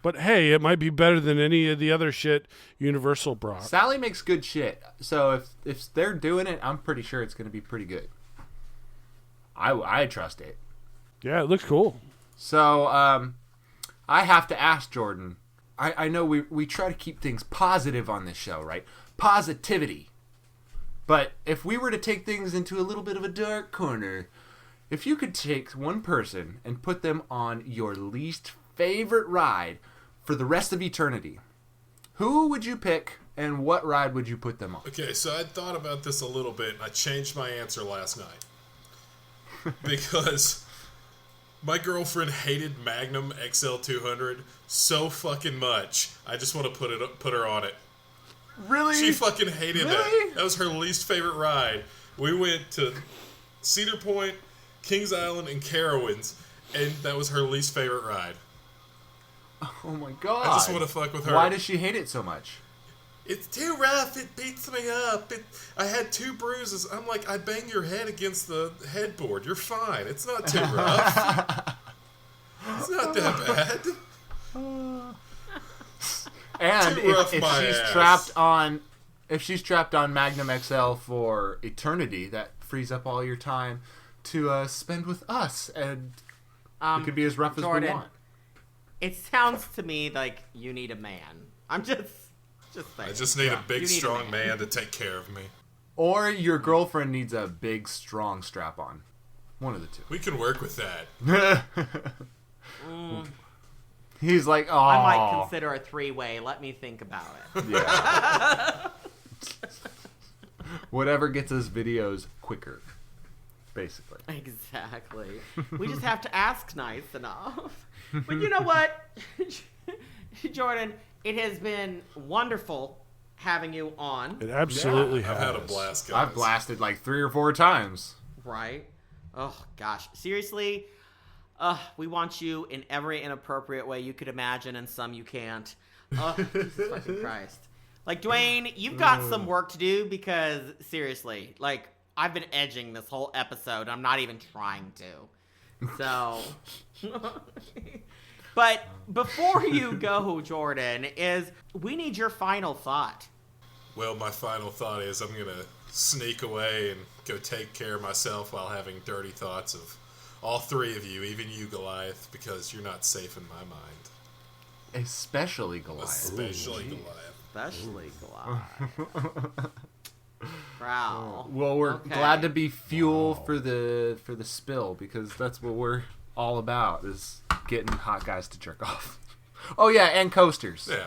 L: But hey, it might be better than any of the other shit Universal brought.
O: Sally makes good shit. So if they're doing it, I'm pretty sure it's going to be pretty good. I trust it.
L: Yeah, it looks cool.
O: So I have to ask Jordan. I know we try to keep things positive on this show, right? Positivity. But if we were to take things into a little bit of a dark corner, if you could take one person and put them on your least favorite ride for the rest of eternity, who would you pick and what ride would you put them on?
M: Okay, so I thought about this a little bit, and I changed my answer last night. because my girlfriend hated Magnum XL 200 so fucking much. I just want to put her on it.
O: Really?
M: She fucking hated that. That was her least favorite ride. We went to Cedar Point, Kings Island, and Carowinds, and that was her least favorite ride.
O: Oh my god.
M: I just want to fuck with her.
O: Why does she hate it so much?
M: It's too rough. It beats me up. I had 2 bruises. I'm like, I bang your head against the headboard. You're fine. It's not too rough. It's not that bad.
O: And if she's trapped on Magnum XL for eternity, that frees up all your time to spend with us, and it could be as rough
E: Jordan,
O: as we want.
E: It sounds to me like you need a man. I'm just saying.
M: I just need a big, strong man to take care of me.
O: Or your girlfriend needs a big, strong strap-on. One of the two.
M: We can work with that.
O: He's like, oh.
E: I might consider a 3-way. Let me think about it.
O: Yeah. Whatever gets us videos quicker, basically.
E: Exactly. We just have to ask nice enough. But you know what, Jordan, it has been wonderful having you on.
L: It absolutely has.
M: I've had a blast, guys.
O: I've blasted like 3 or 4 times.
E: Right? Oh, gosh. Seriously, we want you in every inappropriate way you could imagine, and some you can't. Jesus fucking Christ. Like, Dwayne, you've got some work to do because, seriously, like, I've been edging this whole episode. I'm not even trying to. So, but before you go, Jordan, we need your final thought.
M: Well, my final thought is I'm going to sneak away and go take care of myself while having dirty thoughts of all 3 of you, even you, Goliath, because you're not safe in my mind.
O: Especially Goliath.
M: Especially Goliath.
E: Especially Goliath. Wow.
O: Well, we're glad to be fuel for the spill, because that's what we're all about, is getting hot guys to jerk off. Oh yeah, and coasters.
M: Yeah.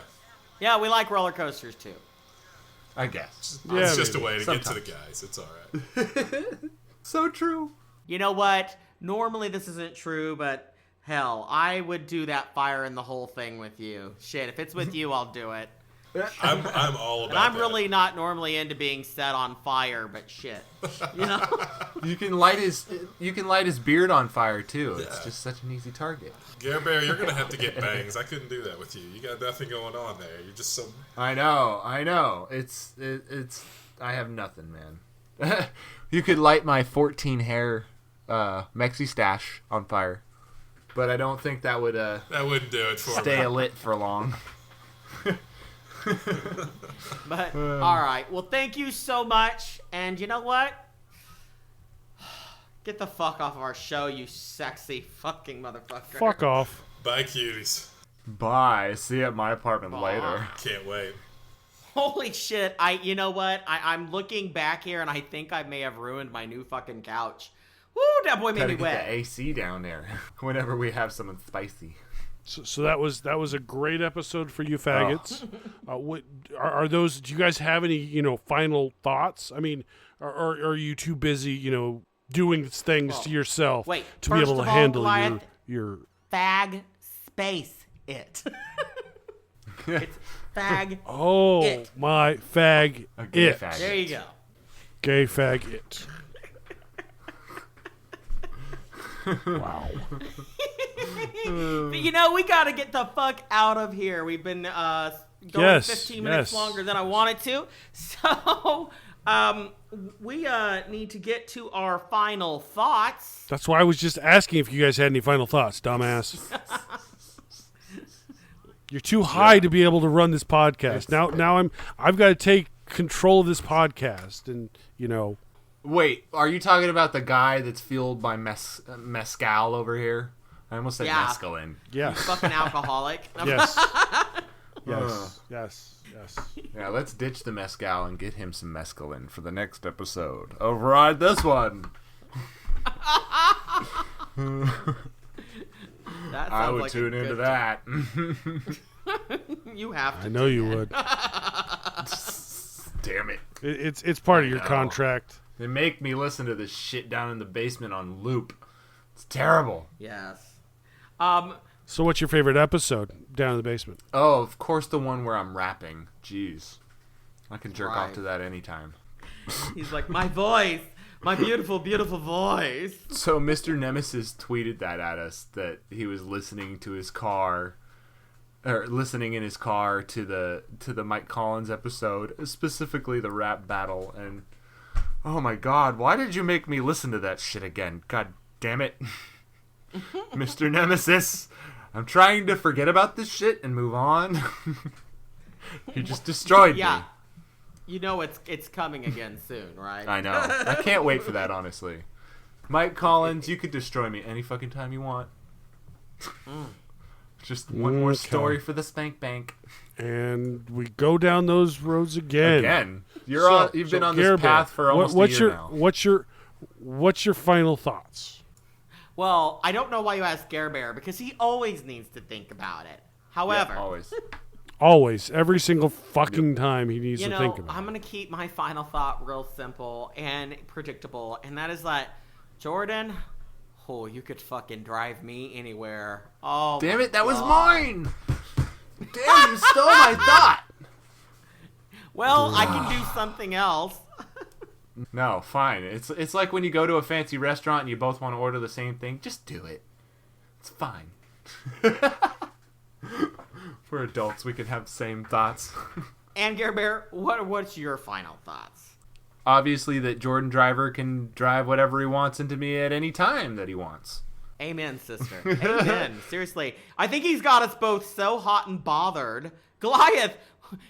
E: Yeah, we like roller coasters too.
O: I guess.
M: It's just a way to get to the guys. It's all right.
O: So true.
E: You know what? Normally this isn't true, but hell, I would do that fire in the hole thing with you. Shit, if it's with you, I'll do it.
M: I'm all about
E: and I'm
M: that.
E: really not normally into being set on fire, but shit. You know?
O: You can light his beard on fire too. Yeah. It's just such an easy target.
M: Gare Bear, you're gonna have to get bangs. I couldn't do that with you. You got nothing going on there. You're just so.
O: I know. It's. I have nothing, man. You could light my 14 hair Mexi stash on fire, but I don't think that would.
M: That wouldn't do it for me.
O: Stay lit for long.
E: But all right, well, thank you so much, and you know what? Get the fuck off of our show, you sexy fucking motherfucker.
L: Fuck off.
M: Bye, cuties.
O: Bye. See you at my apartment later.
M: Can't wait.
E: Holy shit! You know what? I'm looking back here, and I think I may have ruined my new fucking couch. Woo! That boy made me wet.
O: Get the AC down there whenever we have something spicy.
L: So that was a great episode for you faggots. What are those? Do you guys have any final thoughts? I mean, are you too busy doing things to yourself to be able to handle
E: Goliath,
L: your
E: fag space it? It's fag.
L: Oh
E: it.
L: My fag it.
O: Fag
E: there you go.
L: Gay fag it. Wow.
E: But we gotta get the fuck out of here. We've been going 15 minutes longer than I wanted to. So we need to get to our final thoughts.
L: That's why I was just asking if you guys had any final thoughts, dumbass. You're too high to be able to run this podcast. Now I've got to take control of this podcast, and
O: Wait, are you talking about the guy that's fueled by mezcal over here? I almost said mescaline.
L: Yeah.
E: You fucking alcoholic.
L: Yes. Yes.
O: Yeah, let's ditch the mezcal and get him some mescaline for the next episode. Override this one. I would tune into that.
E: You have to.
L: I know you would.
O: Damn it.
L: It's part of your contract.
O: They make me listen to this shit down in the basement on loop. It's terrible.
E: Yes.
L: So what's your favorite episode down in the basement?
O: Oh, of course the one where I'm rapping. Jeez. I can jerk
E: Right.
O: off to that anytime.
E: He's like, my voice. My beautiful, beautiful voice.
O: So Mr. Nemesis tweeted that at us, that he was listening to his car, or listening in his car to the Mike Collins episode, specifically the rap battle, and oh my god, why did you make me listen to that shit again? God damn it. Mr. Nemesis, I'm trying to forget about this shit and move on. He just destroyed me.
E: You know it's coming again soon, right?
O: I know. I can't wait for that, honestly. Mike Collins, you could destroy me any fucking time you want. Just one more story for the Spank Bank.
L: And we go down those roads again.
O: You've been on this path for almost a year now.
L: What's your final thoughts?
E: Well, I don't know why you asked Gare Bear, because he always needs to think about it. However,
O: always.
L: Always, every single fucking time he needs to think about it.
E: I'm going to keep my final thought real simple and predictable, and that is that, Jordan, you could fucking drive me anywhere. Oh,
O: damn it, that was mine! Damn, you stole my thought!
E: Well, I can do something else.
O: No, fine. It's like when you go to a fancy restaurant and you both want to order the same thing. Just do it. It's fine. We're adults. We can have the same thoughts.
E: And Gare Bear, what's your final thoughts?
O: Obviously, that Jordan Driver can drive whatever he wants into me at any time that he wants.
E: Amen, sister. Amen. Seriously. I think he's got us both so hot and bothered. Goliath,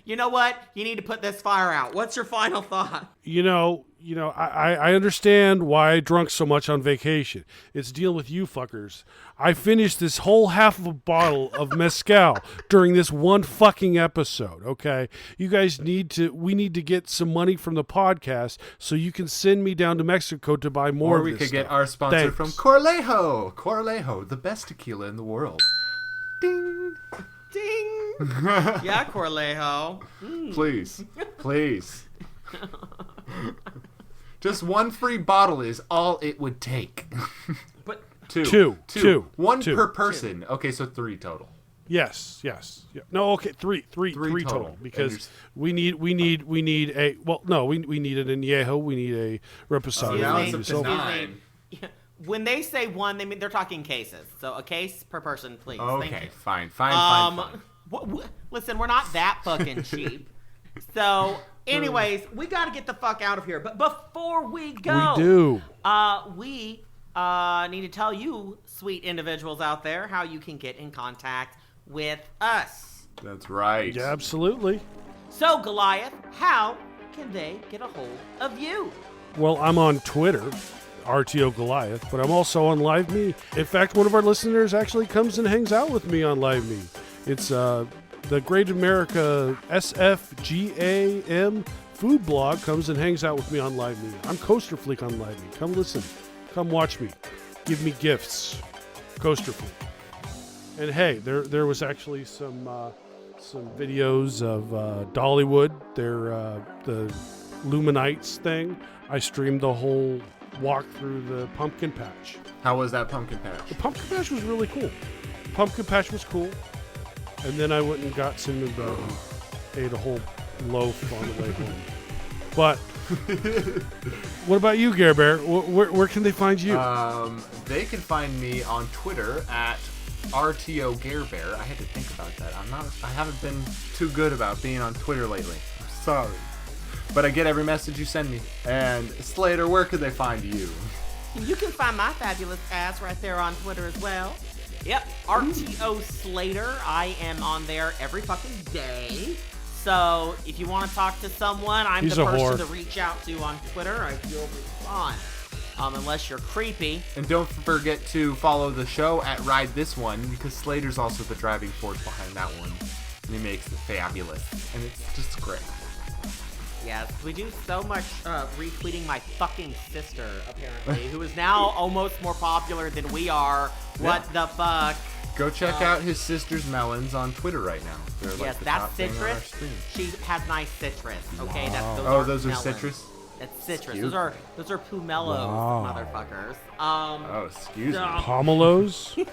E: you know what? You need to put this fire out. What's your final thought?
L: I understand why I drunk so much on vacation. It's dealing with you fuckers. I finished this whole half of a bottle of mezcal during this one fucking episode, okay? You guys we need to get some money from the podcast so you can send me down to Mexico to buy more
O: or
L: of
O: we
L: this
O: could get
L: stuff.
O: our sponsor
L: Thanks.
O: from Corlejo. Corlejo, the best tequila in the world. Ding.
E: Ding. Yeah, Corlejo.
O: Please. Just one free bottle is all it would take.
E: But
L: Two.
O: One per person. Okay, so 3 total.
L: Yes. Yeah. No, okay, three total because we need a we need an añejo, we need a reposado.
O: Now
L: we
O: it's
L: need
O: up to
L: a-
O: 9.
E: When they say one, they're talking cases. So a case per person, please. Thank
O: Okay,
E: you.
O: fine.
E: Listen, we're not that fucking cheap. So, anyways, we got to get the fuck out of here. But before we go,
L: We do.
E: We need to tell you, sweet individuals out there, how you can get in contact with us.
O: That's right.
L: Yeah, absolutely.
E: So, Goliath, how can they get a hold of you?
L: Well, I'm on Twitter, RTO Goliath, but I'm also on Live Me. In fact, one of our listeners actually comes and hangs out with me on Live Me. It's the Great America SFGAM food blog comes and hangs out with me on Live Me. I'm Coaster Fleek on Live Me. Come listen. Come watch me. Give me gifts. Coaster Fleek. And hey, there was actually some videos of Dollywood, the Luminites thing. I streamed the whole walk through the pumpkin patch.
O: How was that pumpkin patch?
L: The pumpkin patch was really cool. Pumpkin patch was cool. And then I went and got some and ate a whole loaf on the way home. But what about you, Gare Bear? Where can they find you?
O: They can find me on Twitter at RTO Gare Bear. I had to think about that. I haven't been too good about being on Twitter lately. I'm sorry. But I get every message you send me. And Slater, where could they find you?
E: You can find my fabulous ass right there on Twitter as well. Yep, RTO Slater. I am on there every fucking day. So if you want to talk to someone, I'm
L: He's
E: the
L: a
E: person
L: whore.
E: to reach out to on Twitter. You'll respond. Unless you're creepy.
O: And don't forget to follow the show at Ride This One, because Slater's also the driving force behind that one. And he makes it fabulous. And it's just great.
E: Yes, we do so much retweeting my fucking sister, apparently, who is now almost more popular than we are. What the fuck?
O: Go check out his sister's melons on Twitter right now. They're like
E: Yes,
O: the
E: that's
O: top thing on our
E: citrus.
O: stream.
E: She has nice citrus. Okay, that's those
O: Oh,
E: aren't
O: those are
E: melons.
O: citrus?
E: It's citrus.
O: Excuse
E: Those are pumelos,
L: Wow.
E: motherfuckers.
O: Oh, excuse me.
L: Pomelos? Did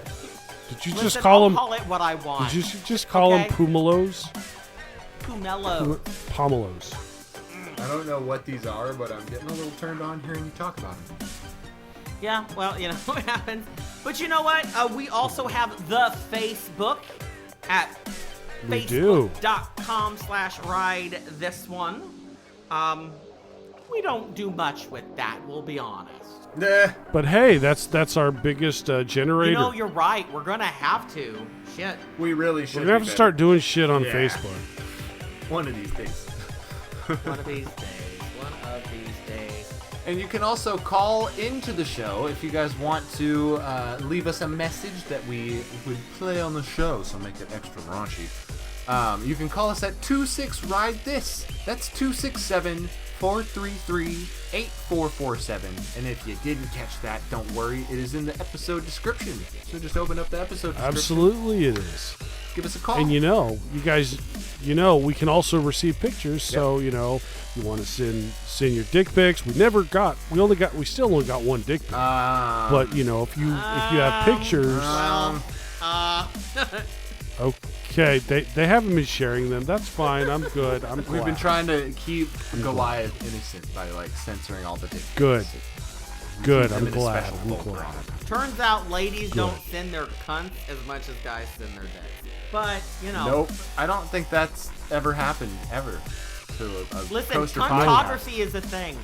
L: you
E: Listen,
L: just call
E: I'll
L: them?
E: call it what I want.
L: Did you just call them pumelos?
E: Pumelos.
L: Pomelos.
O: I don't know what these are, but I'm getting a little turned on hearing you talk about them.
E: Yeah, well, you know what happens. But you know what? We also have the Facebook at
L: We do.
E: facebook.com/ride this one. We don't do much with that, we'll be honest.
O: Nah.
L: But hey, that's our biggest generator.
E: You know, you're right. We're gonna have to. Shit.
O: We really should.
L: We're gonna have to start doing shit on Facebook.
O: One of these days.
E: One of these days. One of these days.
O: And you can also call into the show if you guys want to leave us a message that we would play on the show, so make it extra raunchy. You can call us at 26-RIDE-THIS. That's 267-433-8447. And if you didn't catch that, don't worry. It is in the episode description. So just open up the episode description.
L: Absolutely, it is.
O: Give us a call.
L: And you guys, we can also receive pictures. So you want to send your dick pics. We still only got one dick pic. But if you have pictures, okay, they haven't been sharing them. That's fine. I'm good.
O: We've been trying to keep Goliath innocent by censoring all the dick pics.
L: Good.
O: Keep
L: I'm
O: them in a
L: glad.
O: special folder on it.
E: Turns out ladies don't send their cunts as much as guys send their dicks. But,
O: Nope. I don't think that's ever happened, ever. To a
E: listen,
O: coaster
E: cuntography is a thing.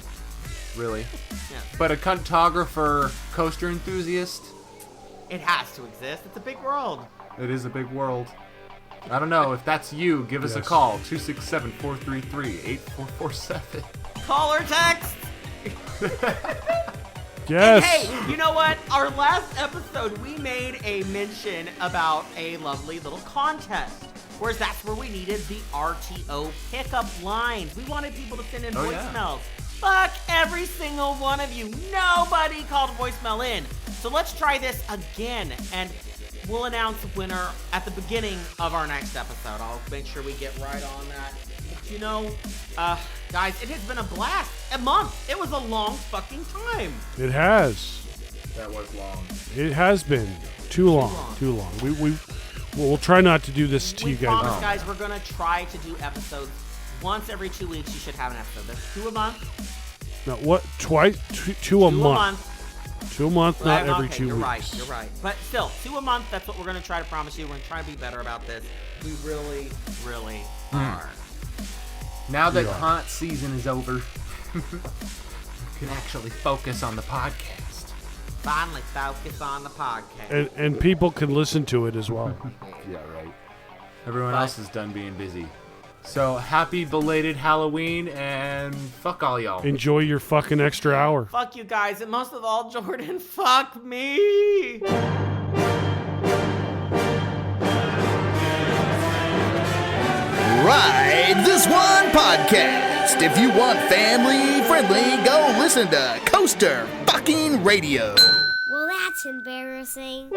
O: Really?
E: Yeah.
O: But a cuntographer coaster enthusiast?
E: It has to exist. It's a big world.
O: It is a big world. I don't know. If that's you, give us a call. 267-433-8447.
E: Call or text.
L: Yes.
E: And hey, you know what? Our last episode, we made a mention about a lovely little contest. Whereas that's where we needed the RTO pickup lines. We wanted people to send in voicemails. Fuck every single one of you. Nobody called a voicemail in. So let's try this again. And we'll announce the winner at the beginning of our next episode. I'll make sure we get right on that. But guys, it has been a blast. A month. It was a long fucking time.
L: It has.
O: That was long.
L: It has been too long. We'll try not to do this to you guys.
E: We promise, guys, we're gonna try to do episodes once every 2 weeks. You should have an episode. That's 2 a month.
L: No, what? Twice? Two a month. 2 a month,
E: Well,
L: not every
E: okay,
L: 2
E: you're
L: weeks.
E: You're right. But still, 2 a month. That's what we're gonna try to promise you. We're gonna try to be better about this. We really, really are.
O: Now that haunt season is over, we can actually focus on the podcast.
E: Finally focus on the podcast.
L: And people can listen to it as well.
O: Yeah, right. Everyone else is done being busy. So happy belated Halloween and fuck all y'all.
L: Enjoy your fucking extra hour.
E: Fuck you guys, and most of all, Jordan, fuck me.
J: Ride This One Podcast. If you want family friendly, go listen to Coaster Fucking Radio.
K: Well, that's embarrassing.